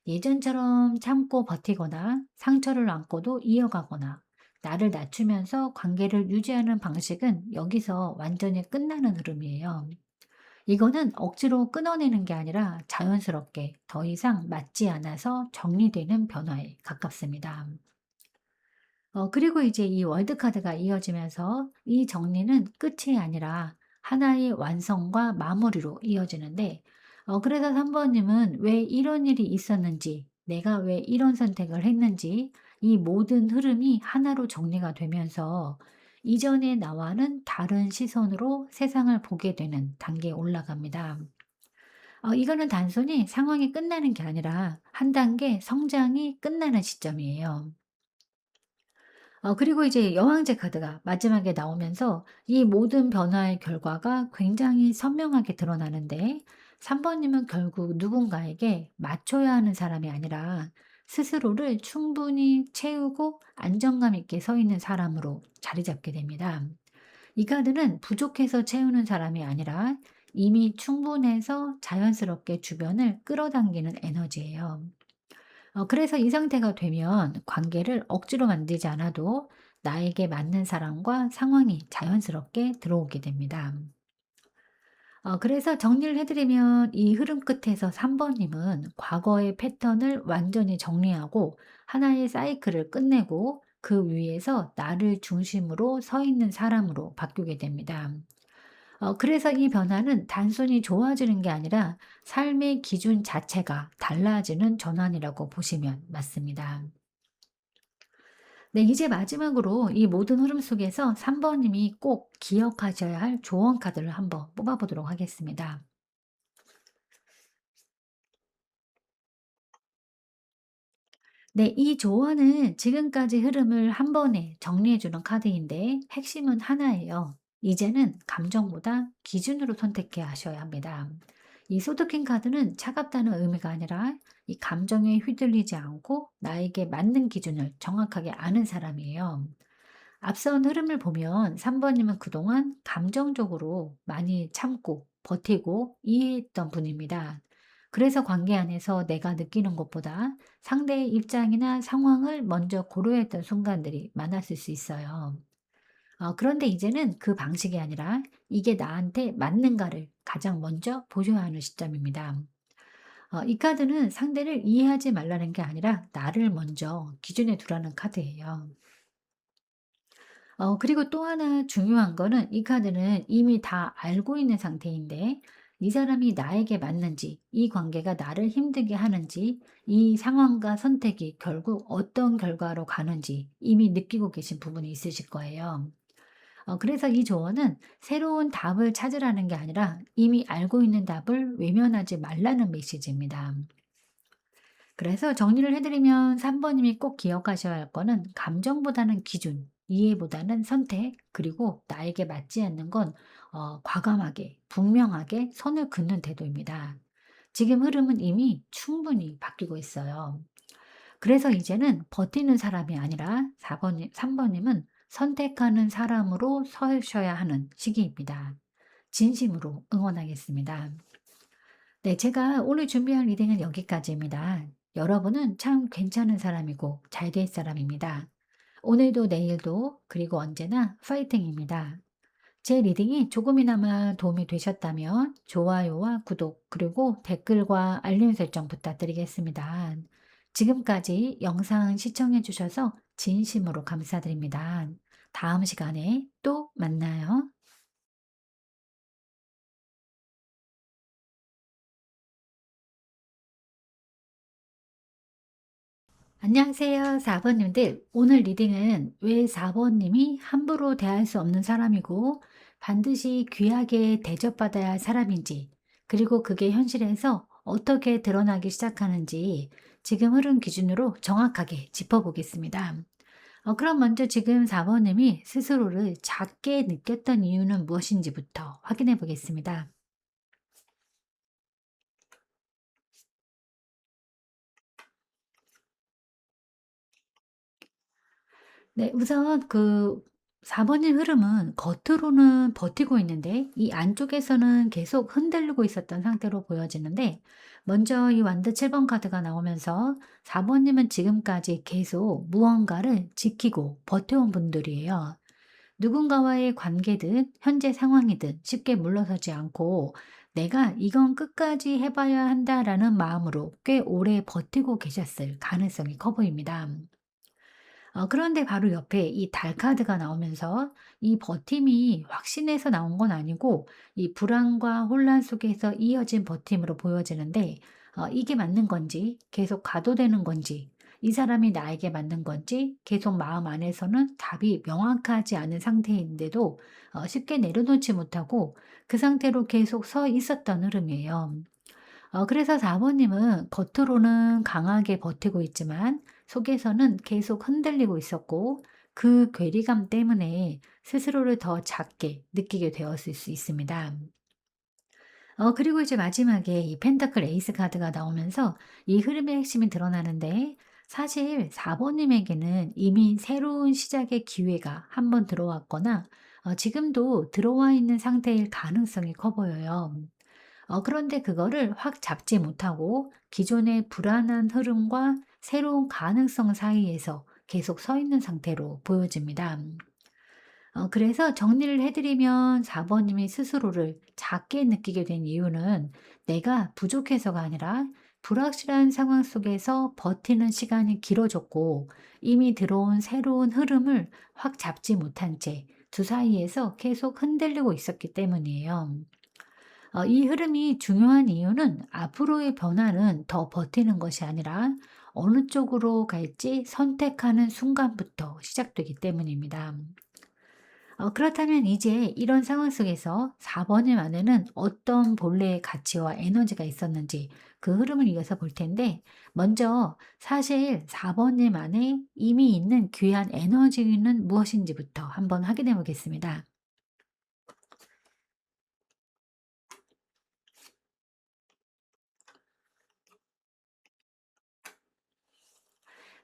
예전처럼 참고 버티거나 상처를 안고도 이어가거나 나를 낮추면서 관계를 유지하는 방식은 여기서 완전히 끝나는 흐름이에요. 이거는 억지로 끊어내는 게 아니라 자연스럽게 더 이상 맞지 않아서 정리되는 변화에 가깝습니다. 그리고 이제 이 월드카드가 이어지면서 이 정리는 끝이 아니라 하나의 완성과 마무리로 이어지는데, 그래서 3 번님은 왜 이런 일이 있었는지, 내가 왜 이런 선택을 했는지 이 모든 흐름이 하나로 정리가 되면서 이전의 나와는 다른 시선으로 세상을 보게 되는 단계에 올라갑니다. 이거는 단순히 상황이 끝나는 게 아니라 한 단계 성장이 끝나는 시점이에요. 그리고 이제 여왕제 카드가 마지막에 나오면서 이 모든 변화의 결과가 굉장히 선명하게 드러나는데, 3 번님은 결국 누군가에게 맞춰야 하는 사람이 아니라 스스로를 충분히 채우고 안정감 있게 서 있는 사람으로 자리 잡게 됩니다. 이 카드는 부족해서 채우는 사람이 아니라 이미 충분해서 자연스럽게 주변을 끌어당기는 에너지예요. 그래서 이 상태가 되면 관계를 억지로 만들지 않아도 나에게 맞는 사람과 상황이 자연스럽게 들어오게 됩니다. 그래서 정리를 해드리면 이 흐름 끝에서 3 번님은 과거의 패턴을 완전히 정리하고 하나의 사이클을 끝내고 그 위에서 나를 중심으로 서 있는 사람으로 바뀌게 됩니다. 그래서 이 변화는 단순히 좋아지는 게 아니라 삶의 기준 자체가 달라지는 전환이라고 보시면 맞습니다. 네, 이제 마지막으로 이 모든 흐름 속에서 3 번님이 꼭 기억하셔야 할 조언 카드를 한번 뽑아 보도록 하겠습니다. 네, 이 조언은 지금까지 흐름을 한 번에 정리해 주는 카드인데 핵심은 하나예요. 이제는 감정보다 기준으로 선택해 하셔야 합니다. 이 소드킹 카드는 차갑다는 의미가 아니라 이 감정에 휘둘리지 않고 나에게 맞는 기준을 정확하게 아는 사람이에요. 앞선 흐름을 보면 3 번님은 그동안 감정적으로 많이 참고 버티고 이해했던 분입니다. 그래서 관계 안에서 내가 느끼는 것보다 상대의 입장이나 상황을 먼저 고려했던 순간들이 많았을 수 있어요. 그런데 이제는 그 방식이 아니라 이게 나한테 맞는가를 가장 먼저 보셔야 하는 시점입니다. 이 카드는 상대를 이해하지 말라는 게 아니라 나를 먼저 기준에 두라는 카드예요. 그리고 또 하나 중요한 거는 이 카드는 이미 다 알고 있는 상태인데 이 사람이 나에게 맞는지, 이 관계가 나를 힘들게 하는지, 이 상황과 선택이 결국 어떤 결과로 가는지 이미 느끼고 계신 부분이 있으실 거예요. 그래서 이 조언은 새로운 답을 찾으라는 게 아니라 이미 알고 있는 답을 외면하지 말라는 메시지입니다. 그래서 정리를 해드리면 3 번님이 꼭 기억하셔야 할 거는 감정보다는 기준, 이해보다는 선택, 그리고 나에게 맞지 않는 건 과감하게, 분명하게 선을 긋는 태도입니다. 지금 흐름은 이미 충분히 바뀌고 있어요. 그래서 이제는 버티는 사람이 아니라 4번님, 3번님은 선택하는 사람으로 서셔야 하는 시기입니다. 진심으로 응원하겠습니다. 네, 제가 오늘 준비한 리딩은 여기까지입니다. 여러분은 참 괜찮은 사람이고 잘 될 사람입니다. 오늘도 내일도 그리고 언제나 파이팅입니다. 제 리딩이 조금이나마 도움이 되셨다면 좋아요와 구독 그리고 댓글과 알림 설정 부탁드리겠습니다. 지금까지 영상 시청해 주셔서 진심으로 감사드립니다. 다음 시간에 또 만나요. 안녕하세요, 4번님들. 오늘 리딩은 왜 4번님이 함부로 대할 수 없는 사람이고 반드시 귀하게 대접받아야 할 사람인지, 그리고 그게 현실에서 어떻게 드러나기 시작하는지 지금 흐름 기준으로 정확하게 짚어보겠습니다. 그럼 먼저 지금 4번님이 스스로를 작게 느꼈던 이유는 무엇인지부터 확인해 보겠습니다. 네. 우선 그 4 번의 흐름은 겉으로는 버티고 있는데 이 안쪽에서는 계속 흔들리고 있었던 상태로 보여지는데 먼저 이 완드 7번 카드가 나오면서 4 번님은 지금까지 계속 무언가를 지키고 버텨온 분들이에요. 누군가와의 관계든 현재 상황이든 쉽게 물러서지 않고 '내가 이건 끝까지 해 봐야 한다.'라는 마음으로 꽤 오래 버티고 계셨을 가능성이 커 보입니다. 그런데 바로 옆에 이 달 카드가 나오면서 이 버팀이 확신해서 나온 건 아니고 이 불안과 혼란 속에서 이어진 버팀으로 보여지는데 이게 맞는 건지 계속 가도 되는 건지 이 사람이 나에게 맞는 건지 계속 마음 안에서는 답이 명확하지 않은 상태인데도 쉽게 내려놓지 못하고 그 상태로 계속 서 있었던 흐름이에요. 그래서 4 번님은 겉으로는 강하게 버티고 있지만 속에서는 계속 흔들리고 있었고 그 괴리감 때문에 스스로를 더 작게 느끼게 되었을 수 있습니다. 그리고 이제 마지막에 이 펜타클 에이스 카드가 나오면서 이 흐름의 핵심이 드러나는데 사실 4 번님에게는 이미 새로운 시작의 기회가 한번 들어왔거나 지금도 들어와 있는 상태일 가능성이 커 보여요. 그런데 그거를 확 잡지 못하고 기존의 불안한 흐름과 새로운 가능성 사이에서 계속 서 있는 상태로 보여집니다. 그래서 정리를 해드리면 4번님이 스스로를 작게 느끼게 된 이유는 내가 부족해서가 아니라 불확실한 상황 속에서 버티는 시간이 길어졌고 이미 들어온 새로운 흐름을 확 잡지 못한 채 두 사이에서 계속 흔들리고 있었기 때문이에요. 이 흐름이 중요한 이유는 앞으로의 변화는 더 버티는 것이 아니라 어느 쪽으로 갈지 선택하는 순간부터 시작되기 때문입니다. 그렇다면 이제 이런 상황 속에서 4번님 안에는 어떤 본래의 가치와 에너지가 있었는지 그 흐름을 이어서 볼 텐데, 먼저 사실 4번님 안에 이미 있는 귀한 에너지는 무엇인지부터 한번 확인해 보겠습니다.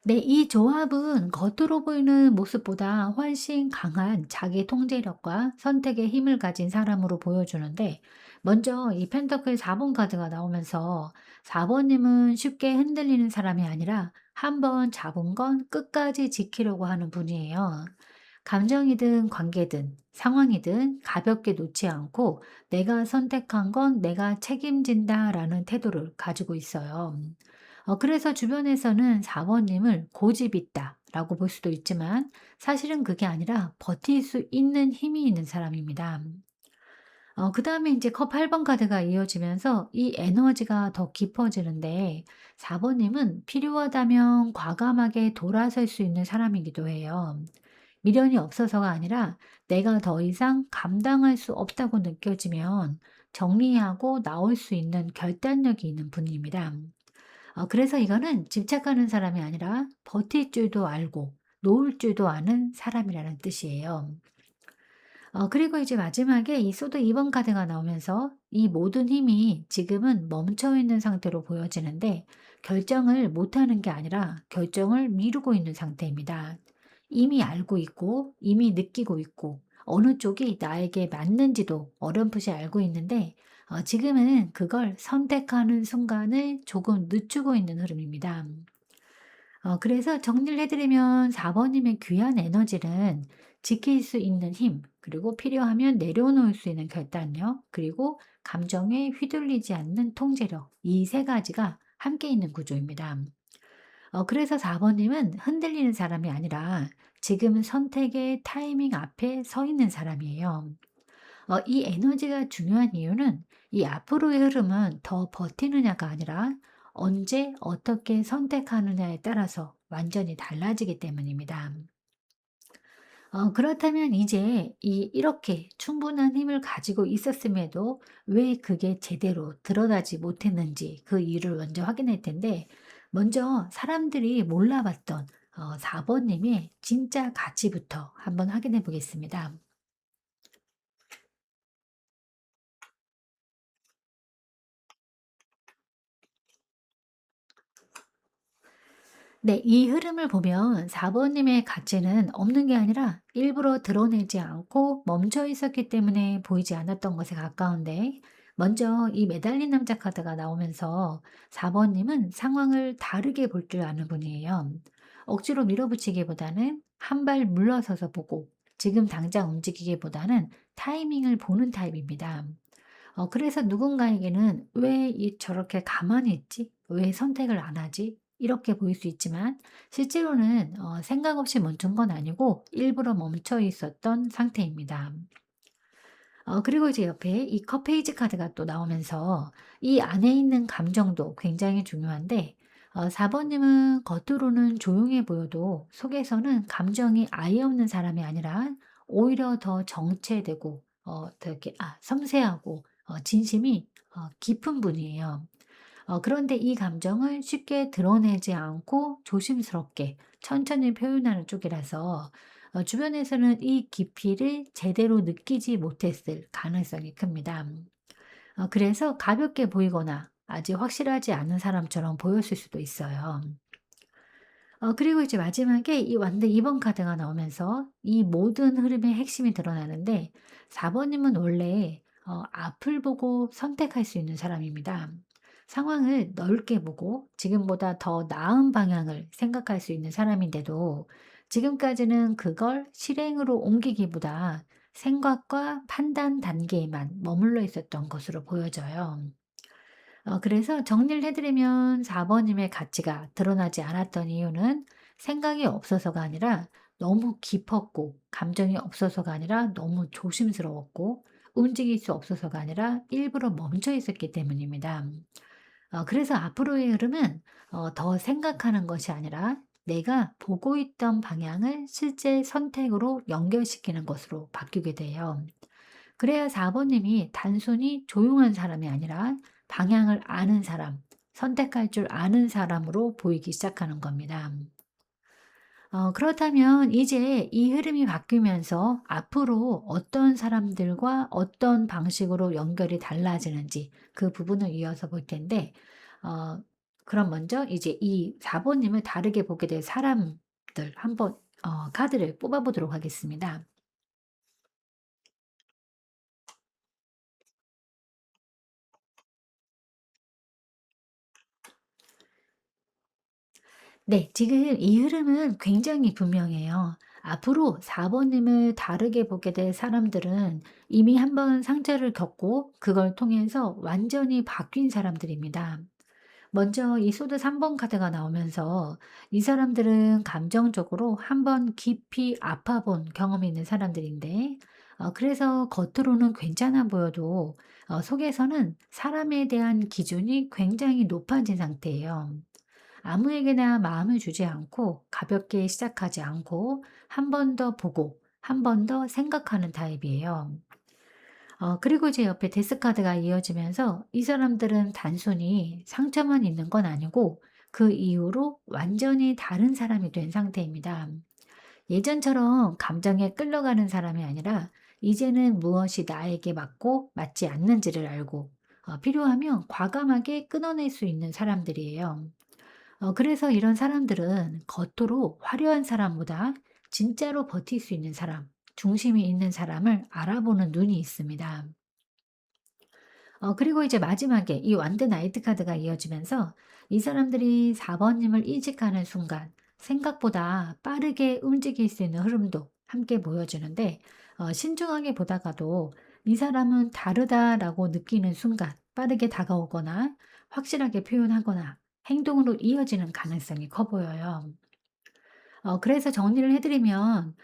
네, 이 조합은 겉으로 보이는 모습보다 훨씬 강한 자기 통제력과 선택의 힘을 가진 사람으로 보여주는데, 먼저 이 펜터클 4번 카드가 나오면서 4번님은 쉽게 흔들리는 사람이 아니라 한 번 잡은 건 끝까지 지키려고 하는 분이에요. 감정이든 관계든 상황이든 가볍게 놓지 않고 내가 선택한 건 내가 책임진다라는 태도를 가지고 있어요. 그래서 주변에서는 4번님을 고집 있다라고 볼 수도 있지만 사실은 그게 아니라 버틸 수 있는 힘이 있는 사람입니다. 그다음에 이제 컵 8번 카드가 이어지면서 이 에너지가 더 깊어지는데 4번님은 필요하다면 과감하게 돌아설 수 있는 사람이기도 해요. 미련이 없어서가 아니라 내가 더 이상 감당할 수 없다고 느껴지면 정리하고 나올 수 있는 결단력이 있는 분입니다. 그래서 이거는 집착하는 사람이 아니라 버틸 줄도 알고 놓을 줄도 아는 사람이라는 뜻이에요. 그리고 이제 마지막에 이 소드 2번 카드가 나오면서 이 모든 힘이 지금은 멈춰 있는 상태로 보여지는데 결정을 못하는 게 아니라 결정을 미루고 있는 상태입니다. 이미 알고 있고 이미 느끼고 있고 어느 쪽이 나에게 맞는지도 어렴풋이 알고 있는데 지금은 그걸 선택하는 순간을 조금 늦추고 있는 흐름입니다. 그래서 정리를 해드리면 4번님의 귀한 에너지는 지킬 수 있는 힘, 그리고 필요하면 내려놓을 수 있는 결단력, 그리고 감정에 휘둘리지 않는 통제력, 이 세 가지가 함께 있는 구조입니다. 그래서 4번님은 흔들리는 사람이 아니라 지금 선택의 타이밍 앞에 서 있는 사람이에요. 이 에너지가 중요한 이유는 이 앞으로의 흐름은 더 버티느냐가 아니라 언제 어떻게 선택하느냐에 따라서 완전히 달라지기 때문입니다. 그렇다면 이제 이렇게 충분한 힘을 가지고 있었음에도 왜 그게 제대로 드러나지 못했는지 그 이유를 먼저 확인할 텐데, 먼저 사람들이 몰라봤던 4번님의 진짜 가치부터 한번 확인해 보겠습니다. 네, 이 흐름을 보면 4번님의 가치는 없는 게 아니라 일부러 드러내지 않고 멈춰 있었기 때문에 보이지 않았던 것에 가까운데, 먼저 이 매달린 남자 카드가 나오면서 4번님은 상황을 다르게 볼 줄 아는 분이에요. 억지로 밀어붙이기보다는 한 발 물러서서 보고 지금 당장 움직이기보다는 타이밍을 보는 타입입니다. 그래서 누군가에게는 '왜 저렇게 가만히 있지? 왜 선택을 안 하지?' 이렇게 보일 수 있지만 실제로는 생각 없이 멈춘 건 아니고 일부러 멈춰 있었던 상태입니다. 그리고 이제 옆에 이 컵 페이지 카드가 또 나오면서 이 안에 있는 감정도 굉장히 중요한데 4 번님은 겉으로는 조용해 보여도 속에서는 감정이 아예 없는 사람이 아니라 오히려 더 정체되고 더 이렇게 섬세하고 진심이 깊은 분이에요. 그런데 이 감정을 쉽게 드러내지 않고 조심스럽게 천천히 표현하는 쪽이라서 주변에서는 이 깊이를 제대로 느끼지 못했을 가능성이 큽니다. 그래서 가볍게 보이거나 아직 확실하지 않은 사람처럼 보였을 수도 있어요. 그리고 이제 마지막에 이 완드 2번 카드가 나오면서 이 모든 흐름의 핵심이 드러나는데 4 번님은 원래 앞을 보고 선택할 수 있는 사람입니다. 상황을 넓게 보고 지금보다 더 나은 방향을 생각할 수 있는 사람인데도 지금까지는 그걸 실행으로 옮기기보다 생각과 판단 단계에만 머물러 있었던 것으로 보여져요. 그래서 정리를 해 드리면 4 번님의 가치가 드러나지 않았던 이유는 생각이 없어서가 아니라 너무 깊었고 감정이 없어서가 아니라 너무 조심스러웠고 움직일 수 없어서가 아니라 일부러 멈춰 있었기 때문입니다. 그래서 앞으로의 흐름은 더 생각하는 것이 아니라 내가 보고 있던 방향을 실제 선택으로 연결시키는 것으로 바뀌게 돼요. 그래야 4번 님이 단순히 조용한 사람이 아니라 방향을 아는 사람, 선택할 줄 아는 사람으로 보이기 시작하는 겁니다. 그렇다면 이제 이 흐름이 바뀌면서 앞으로 어떤 사람들과 어떤 방식으로 연결이 달라지는지 그 부분을 이어서 볼 텐데, 어, 그럼 먼저 이제 이 4번 님을 다르게 보게 될 사람들 한번 카드를 뽑아보도록 하겠습니다. 네. 지금 이 흐름은 굉장히 분명해요. 앞으로 4번 번님을 다르게 보게 될 사람들은 이미 한번 상처를 겪고 그걸 통해서 완전히 바뀐 사람들입니다. 먼저 이 소드 3번 카드가 나오면서 이 사람들은 감정적으로 한번 깊이 아파 본 경험이 있는 사람들인데, 그래서 겉으로는 괜찮아 보여도 속에서는 사람에 대한 기준이 굉장히 높아진 상태예요. 아무에게나 마음을 주지 않고 가볍게 시작하지 않고 한 번 더 보고 한 번 더 생각하는 타입이에요. 그리고 이제 옆에 데스카드가 이어지면서 이 사람들은 단순히 상처만 있는 건 아니고 그 이후로 완전히 다른 사람이 된 상태입니다. 예전처럼 감정에 끌려가는 사람이 아니라 이제는 무엇이 나에게 맞고 맞지 않는지를 알고 필요하면 과감하게 끊어낼 수 있는 사람들이에요. 그래서 이런 사람들은 겉으로 화려한 사람보다 진짜로 버틸 수 있는 사람, 중심이 있는 사람을 알아보는 눈이 있습니다. 그리고 이제 마지막에 이 완드 나이트 카드가 이어지면서 이 사람들이 4번 님을 인식하는 순간 생각보다 빠르게 움직일 수 있는 흐름도 함께 보여주는데, 신중하게 보다가도 이 사람은 다르다라고 느끼는 순간 빠르게 다가오거나 확실하게 표현하거나 행동으로 이어지는 가능성이 커 보여요. 그래서 정리를 해 드리면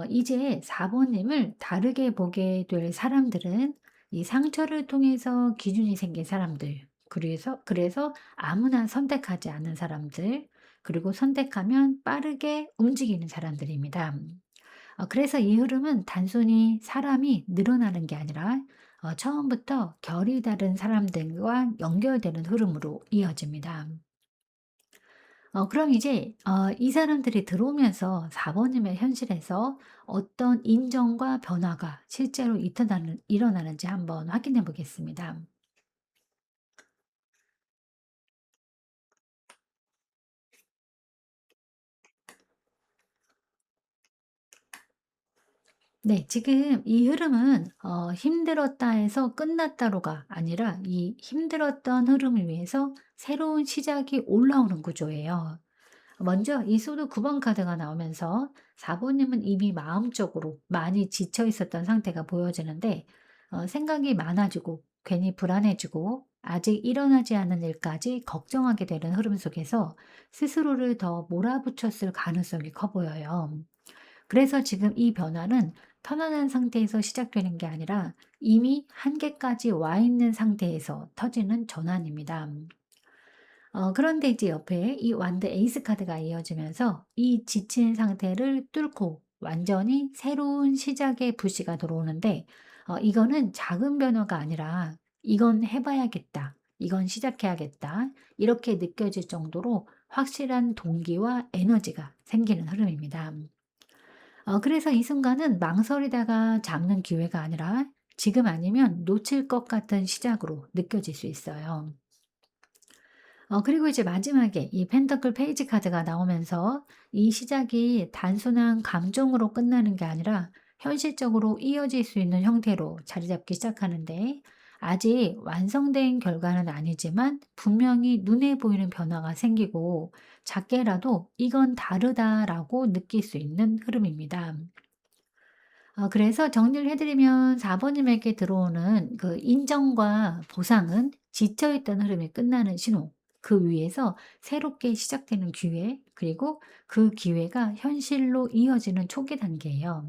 이제 4번 님을 다르게 보게 될 사람들은 이 상처를 통해서 기준이 생긴 사람들, 그래서 아무나 선택하지 않는 사람들, 그리고 선택하면 빠르게 움직이는 사람들입니다. 그래서 이 흐름은 단순히 사람이 늘어나는 게 아니라 처음부터 결이 다른 사람들과 연결되는 흐름으로 이어집니다. 그럼 이제 이 사람들이 들어오면서 4번 님의 현실에서 어떤 인정과 변화가 실제로 일어나는지 한번 확인해 보겠습니다. 네. 지금 이 흐름은 '힘들었다.' 해서 끝났다로가 아니라 이 힘들었던 흐름을 위해서 새로운 시작이 올라오는 구조예요. 먼저 이 소드 9번 카드가 나오면서 4번 님은 이미 마음적으로 많이 지쳐 있었던 상태가 보여지는데, 생각이 많아지고 괜히 불안해지고 아직 일어나지 않은 일까지 걱정하게 되는 흐름 속에서 스스로를 더 몰아붙였을 가능성이 커 보여요. 그래서 지금 이 변화는 편안한 상태에서 시작되는 게 아니라 이미 한계까지 와 있는 상태에서 터지는 전환입니다. 그런데 이제 옆에 이 완드 에이스 카드가 이어지면서 이 지친 상태를 뚫고 완전히 새로운 시작의 불씨가 들어오는데, 이거는 작은 변화가 아니라 '이건 해 봐야겠다. 이건 시작해야겠다.' 이렇게 느껴질 정도로 확실한 동기와 에너지가 생기는 흐름입니다. 그래서 이 순간은 망설이다가 잡는 기회가 아니라 지금 아니면 놓칠 것 같은 시작으로 느껴질 수 있어요. 그리고 이제 마지막에 이 펜터클 페이지 카드가 나오면서 이 시작이 단순한 감정으로 끝나는 게 아니라 현실적으로 이어질 수 있는 형태로 자리 잡기 시작하는데, 아직 완성된 결과는 아니지만 분명히 눈에 보이는 변화가 생기고 작게라도 이건 다르다라고 느낄 수 있는 흐름입니다. 그래서 정리를 해 드리면 4번 님에게 들어오는 그 인정과 보상은 지쳐있던 흐름이 끝나는 신호, 그 위에서 새롭게 시작되는 기회, 그리고 그 기회가 현실로 이어지는 초기 단계예요.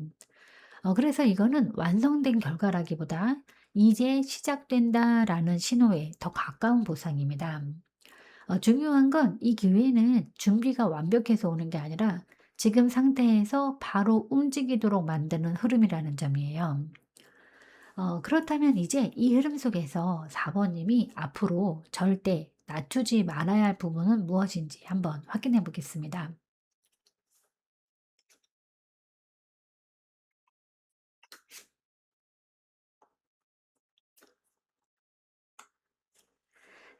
그래서 이거는 완성된 결과라기보다 '이제 시작된다.'라는 신호에 더 가까운 보상입니다. 중요한 건 이 기회는 준비가 완벽해서 오는 게 아니라 지금 상태에서 바로 움직이도록 만드는 흐름이라는 점이에요. 그렇다면 이제 이 흐름 속에서 4 번님이 앞으로 절대 낮추지 말아야 할 부분은 무엇인지 한번 확인해 보겠습니다.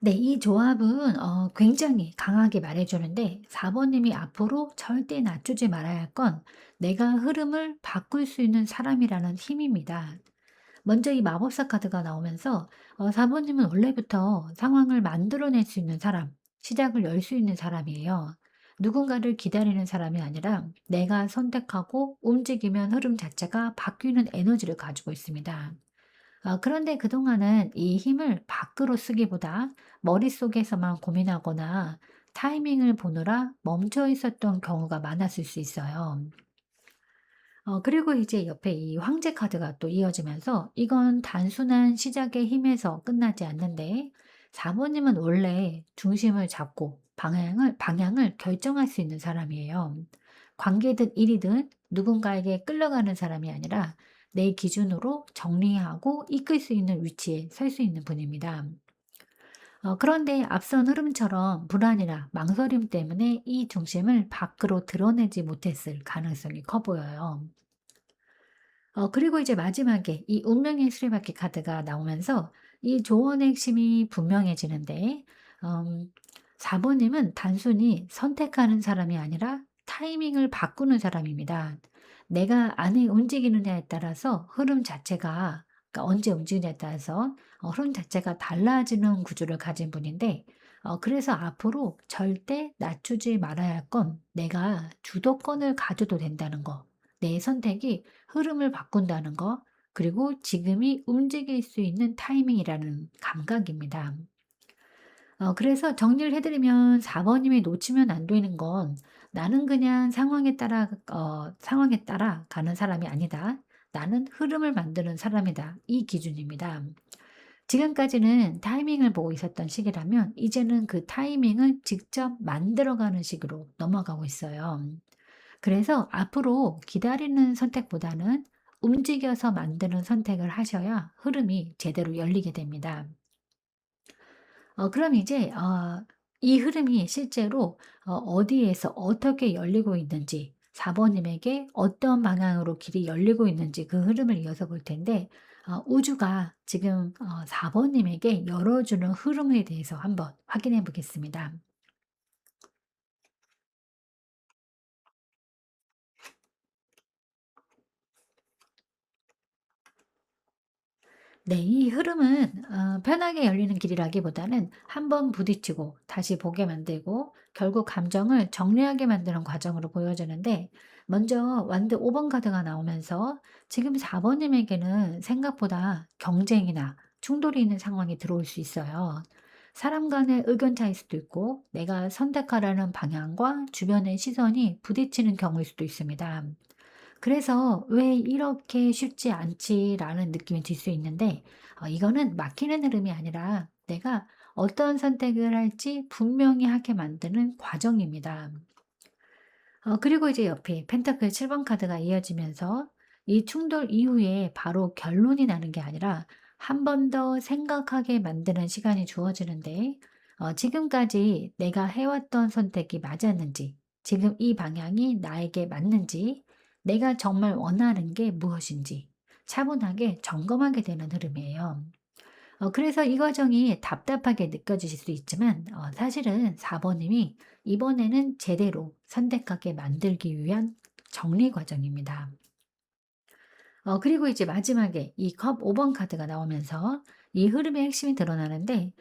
네. 이 조합은 굉장히 강하게 말해 주는데 4 번님이 앞으로 절대 낮추지 말아야 할 건 내가 흐름을 바꿀 수 있는 사람이라는 힘입니다. 먼저 이 마법사 카드가 나오면서 4 번님은 원래부터 상황을 만들어낼 수 있는 사람, 시작을 열 수 있는 사람이에요. 누군가를 기다리는 사람이 아니라 내가 선택하고 움직이면 흐름 자체가 바뀌는 에너지를 가지고 있습니다. 그런데 그동안은 이 힘을 밖으로 쓰기보다 머릿속에서만 고민하거나 타이밍을 보느라 멈춰 있었던 경우가 많았을 수 있어요. 그리고 이제 옆에 이 황제 카드가 또 이어지면서 이건 단순한 시작의 힘에서 끝나지 않는데 4 번님은 원래 중심을 잡고 방향을 결정할 수 있는 사람이에요. 관계든 일이든 누군가에게 끌려가는 사람이 아니라 내 기준으로 정리하고 이끌 수 있는 위치에 설 수 있는 분입니다. 그런데 앞선 흐름처럼 불안이나 망설임 때문에 이 중심을 밖으로 드러내지 못했을 가능성이 커 보여요. 그리고 이제 마지막에 이 운명의 수레바퀴 카드가 나오면서 이 조언의 핵심이 분명해지는데, 음, 4번님은 단순히 선택하는 사람이 아니라 타이밍을 바꾸는 사람입니다. 내가 안에 움직이느냐에 따라서 흐름 자체가, 그러니까 언제 움직이냐에 따라서 흐름 자체가 달라지는 구조를 가진 분인데, 그래서 앞으로 절대 낮추지 말아야 할 건 내가 주도권을 가져도 된다는 거. 내 선택이 흐름을 바꾼다는 거, 그리고 지금이 움직일 수 있는 타이밍이라는 감각입니다. 그래서 정리를 해 드리면 4 번님이 놓치면 안 되는 건 '나는 그냥 상황에 따라 가는 사람이 아니다. 나는 흐름을 만드는 사람이다.' 이 기준입니다. 지금까지는 타이밍을 보고 있었던 시기라면 이제는 그 타이밍을 직접 만들어가는 식으로 넘어가고 있어요. 그래서 앞으로 기다리는 선택보다는 움직여서 만드는 선택을 하셔야 흐름이 제대로 열리게 됩니다. 그럼 이제 이 흐름이 실제로 어디에서 어떻게 열리고 있는지, 4 번님에게 어떤 방향으로 길이 열리고 있는지 그 흐름을 이어서 볼 텐데, 우주가 지금 4 번님에게 열어주는 흐름에 대해서 한번 확인해 보겠습니다. 네. 이 흐름은 편하게 열리는 길이라기보다는 한 번 부딪히고 다시 보게 만들고 결국 감정을 정리하게 만드는 과정으로 보여지는데, 먼저 완드 5번 카드가 나오면서 지금 4 번님에게는 생각보다 경쟁이나 충돌이 있는 상황이 들어올 수 있어요. 사람 간의 의견 차이일 수도 있고 내가 선택하라는 방향과 주변의 시선이 부딪히는 경우일 수도 있습니다. 그래서 '왜 이렇게 쉽지 않지?'라는 느낌이 들 수 있는데, 이거는 막히는 흐름이 아니라 내가 어떤 선택을 할지 분명히 하게 만드는 과정입니다. 그리고 이제 옆에 펜타클 7번 카드가 이어지면서 이 충돌 이후에 바로 결론이 나는 게 아니라 한 번 더 생각하게 만드는 시간이 주어지는데, 지금까지 내가 해왔던 선택이 맞았는지, 지금 이 방향이 나에게 맞는지, 내가 정말 원하는 게 무엇인지 차분하게 점검하게 되는 흐름이에요. 그래서 이 과정이 답답하게 느껴지실 수 있지만 사실은 4 번님이 이번에는 제대로 선택하게 만들기 위한 정리 과정입니다. 그리고 이제 마지막에 이 컵 5번 카드가 나오면서 이 흐름의 핵심이 드러나는데,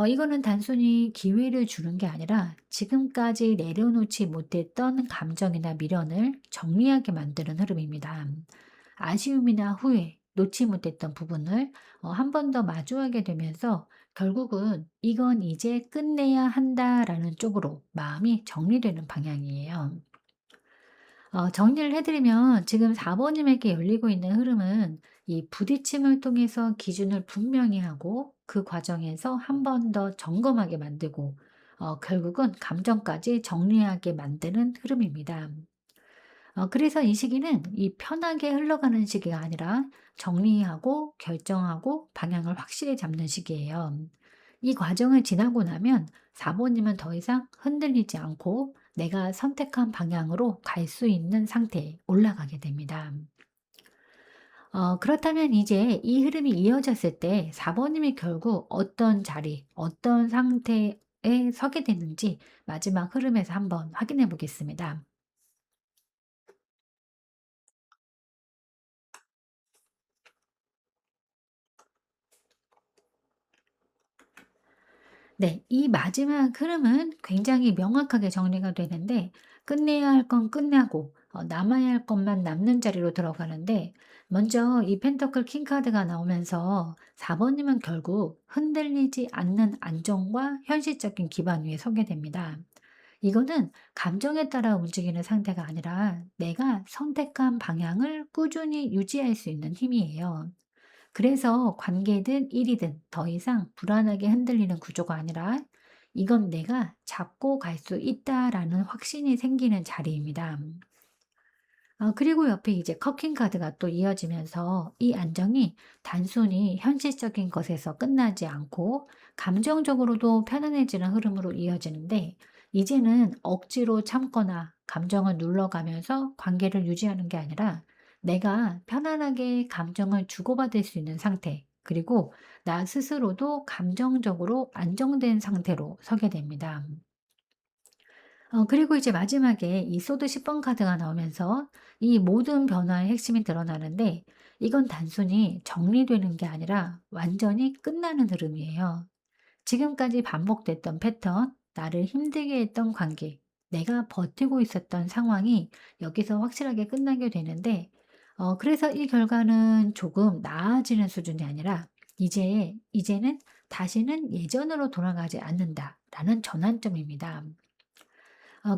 이거는 단순히 기회를 주는 게 아니라 지금까지 내려놓지 못했던 감정이나 미련을 정리하게 만드는 흐름입니다. 아쉬움이나 후회, 놓지 못했던 부분을 한 번 더 마주하게 되면서 결국은 '이건 이제 끝내야 한다.'라는 쪽으로 마음이 정리되는 방향이에요. 정리를 해 드리면 지금 4 번님에게 열리고 있는 흐름은 이 부딪힘을 통해서 기준을 분명히 하고 그 과정에서 한 번 더 점검하게 만들고 결국은 감정까지 정리하게 만드는 흐름입니다. 그래서 이 시기는 이 편하게 흘러가는 시기가 아니라 정리하고 결정하고 방향을 확실히 잡는 시기예요. 이 과정을 지나고 나면 4 번님은 더 이상 흔들리지 않고 내가 선택한 방향으로 갈 수 있는 상태에 올라가게 됩니다. 그렇다면 이제 이 흐름이 이어졌을 때 4 번님이 결국 어떤 자리, 어떤 상태에 서게 되는지 마지막 흐름에서 한번 확인해 보겠습니다. 네. 이 마지막 흐름은 굉장히 명확하게 정리가 되는데 끝내야 할 건 끝나고 남아야 할 것만 남는 자리로 들어가는데 먼저 이 펜터클 킹 카드가 나오면서 4 번님은 결국 흔들리지 않는 안정과 현실적인 기반 위에 서게 됩니다. 이거는 감정에 따라 움직이는 상태가 아니라 내가 선택한 방향을 꾸준히 유지할 수 있는 힘이에요. 그래서 관계든 일이든 더 이상 불안하게 흔들리는 구조가 아니라 이건 내가 잡고 갈 수 있다라는 확신이 생기는 자리입니다. 그리고 옆에 이제 커킹 카드가 또 이어지면서 이 안정이 단순히 현실적인 것에서 끝나지 않고 감정적으로도 편안해지는 흐름으로 이어지는데 이제는 억지로 참거나 감정을 눌러가면서 관계를 유지하는 게 아니라 내가 편안하게 감정을 주고받을 수 있는 상태, 그리고 나 스스로도 감정적으로 안정된 상태로 서게 됩니다. 그리고 이제 마지막에 이 소드 10번 카드가 나오면서 이 모든 변화의 핵심이 드러나는데 이건 단순히 정리되는 게 아니라 완전히 끝나는 흐름이에요. 지금까지 반복됐던 패턴, 나를 힘들게 했던 관계, 내가 버티고 있었던 상황이 여기서 확실하게 끝나게 되는데 그래서 이 결과는 조금 나아지는 수준이 아니라 이제는 다시는 예전으로 돌아가지 않는다라는 전환점입니다.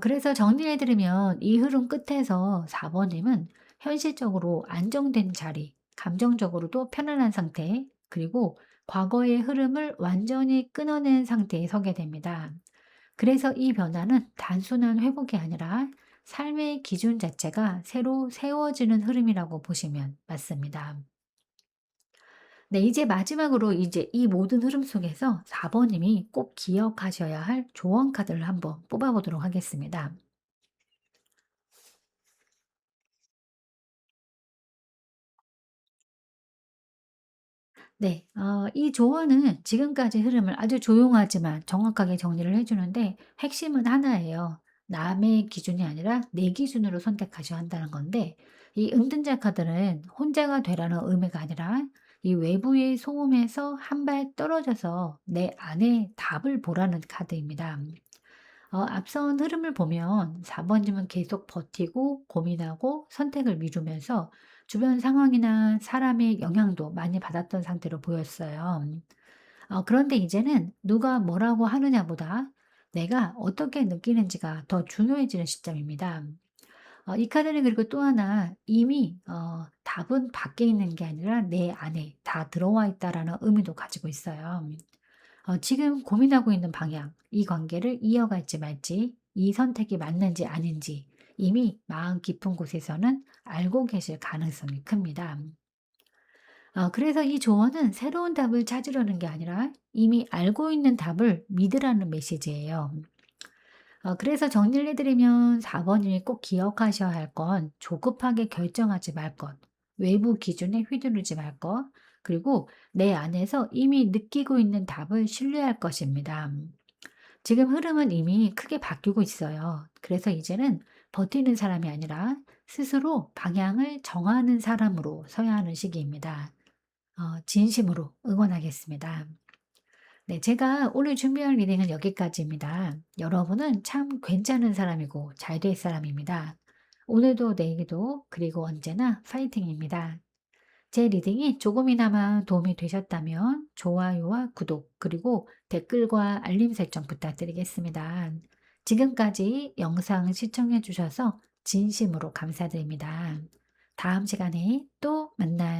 그래서 정리해 드리면 이 흐름 끝에서 4 번님은 현실적으로 안정된 자리, 감정적으로도 편안한 상태, 그리고 과거의 흐름을 완전히 끊어낸 상태에 서게 됩니다. 그래서 이 변화는 단순한 회복이 아니라 삶의 기준 자체가 새로 세워지는 흐름이라고 보시면 맞습니다. 네, 이제 마지막으로 이제 이 모든 흐름 속에서 4 번님이 꼭 기억하셔야 할 조언 카드를 한번 뽑아 보도록 하겠습니다. 네. 이 조언은 지금까지 흐름을 아주 조용하지만 정확하게 정리를 해 주는데 핵심은 하나예요. 남의 기준이 아니라 내 기준으로 선택하셔야 한다는 건데 이 은둔자 카드는 혼자가 되라는 의미가 아니라 이 외부의 소음에서 한 발 떨어져서 내 안에 답을 보라는 카드입니다. 앞선 흐름을 보면 4 번님은 계속 버티고 고민하고 선택을 미루면서 주변 상황이나 사람의 영향도 많이 받았던 상태로 보였어요. 그런데 이제는 누가 뭐라고 하느냐보다 내가 어떻게 느끼는지가 더 중요해지는 시점입니다. 이 카드는 그리고 또 하나 이미 답은 밖에 있는 게 아니라 내 안에 다 들어와 있다라는 의미도 가지고 있어요. 지금 고민하고 있는 방향, 이 관계를 이어갈지 말지, 이 선택이 맞는지 아닌지 이미 마음 깊은 곳에서는 알고 계실 가능성이 큽니다. 그래서 이 조언은 새로운 답을 찾으려는 게 아니라 이미 알고 있는 답을 믿으라는 메시지예요. 그래서 정리를 해드리면 4번님이 꼭 기억하셔야 할 건 조급하게 결정하지 말 것, 외부 기준에 휘두르지 말 것, 그리고 내 안에서 이미 느끼고 있는 답을 신뢰할 것입니다. 지금 흐름은 이미 크게 바뀌고 있어요. 그래서 이제는 버티는 사람이 아니라 스스로 방향을 정하는 사람으로 서야 하는 시기입니다. 진심으로 응원하겠습니다. 네, 제가 오늘 준비한 리딩은 여기까지입니다. 여러분은 참 괜찮은 사람이고 잘 될 사람입니다. 오늘도 내일도 그리고 언제나 파이팅입니다. 제 리딩이 조금이나마 도움이 되셨다면 좋아요와 구독, 그리고 댓글과 알림 설정 부탁드리겠습니다. 지금까지 영상 시청해 주셔서 진심으로 감사드립니다. 다음 시간에 또 만나요.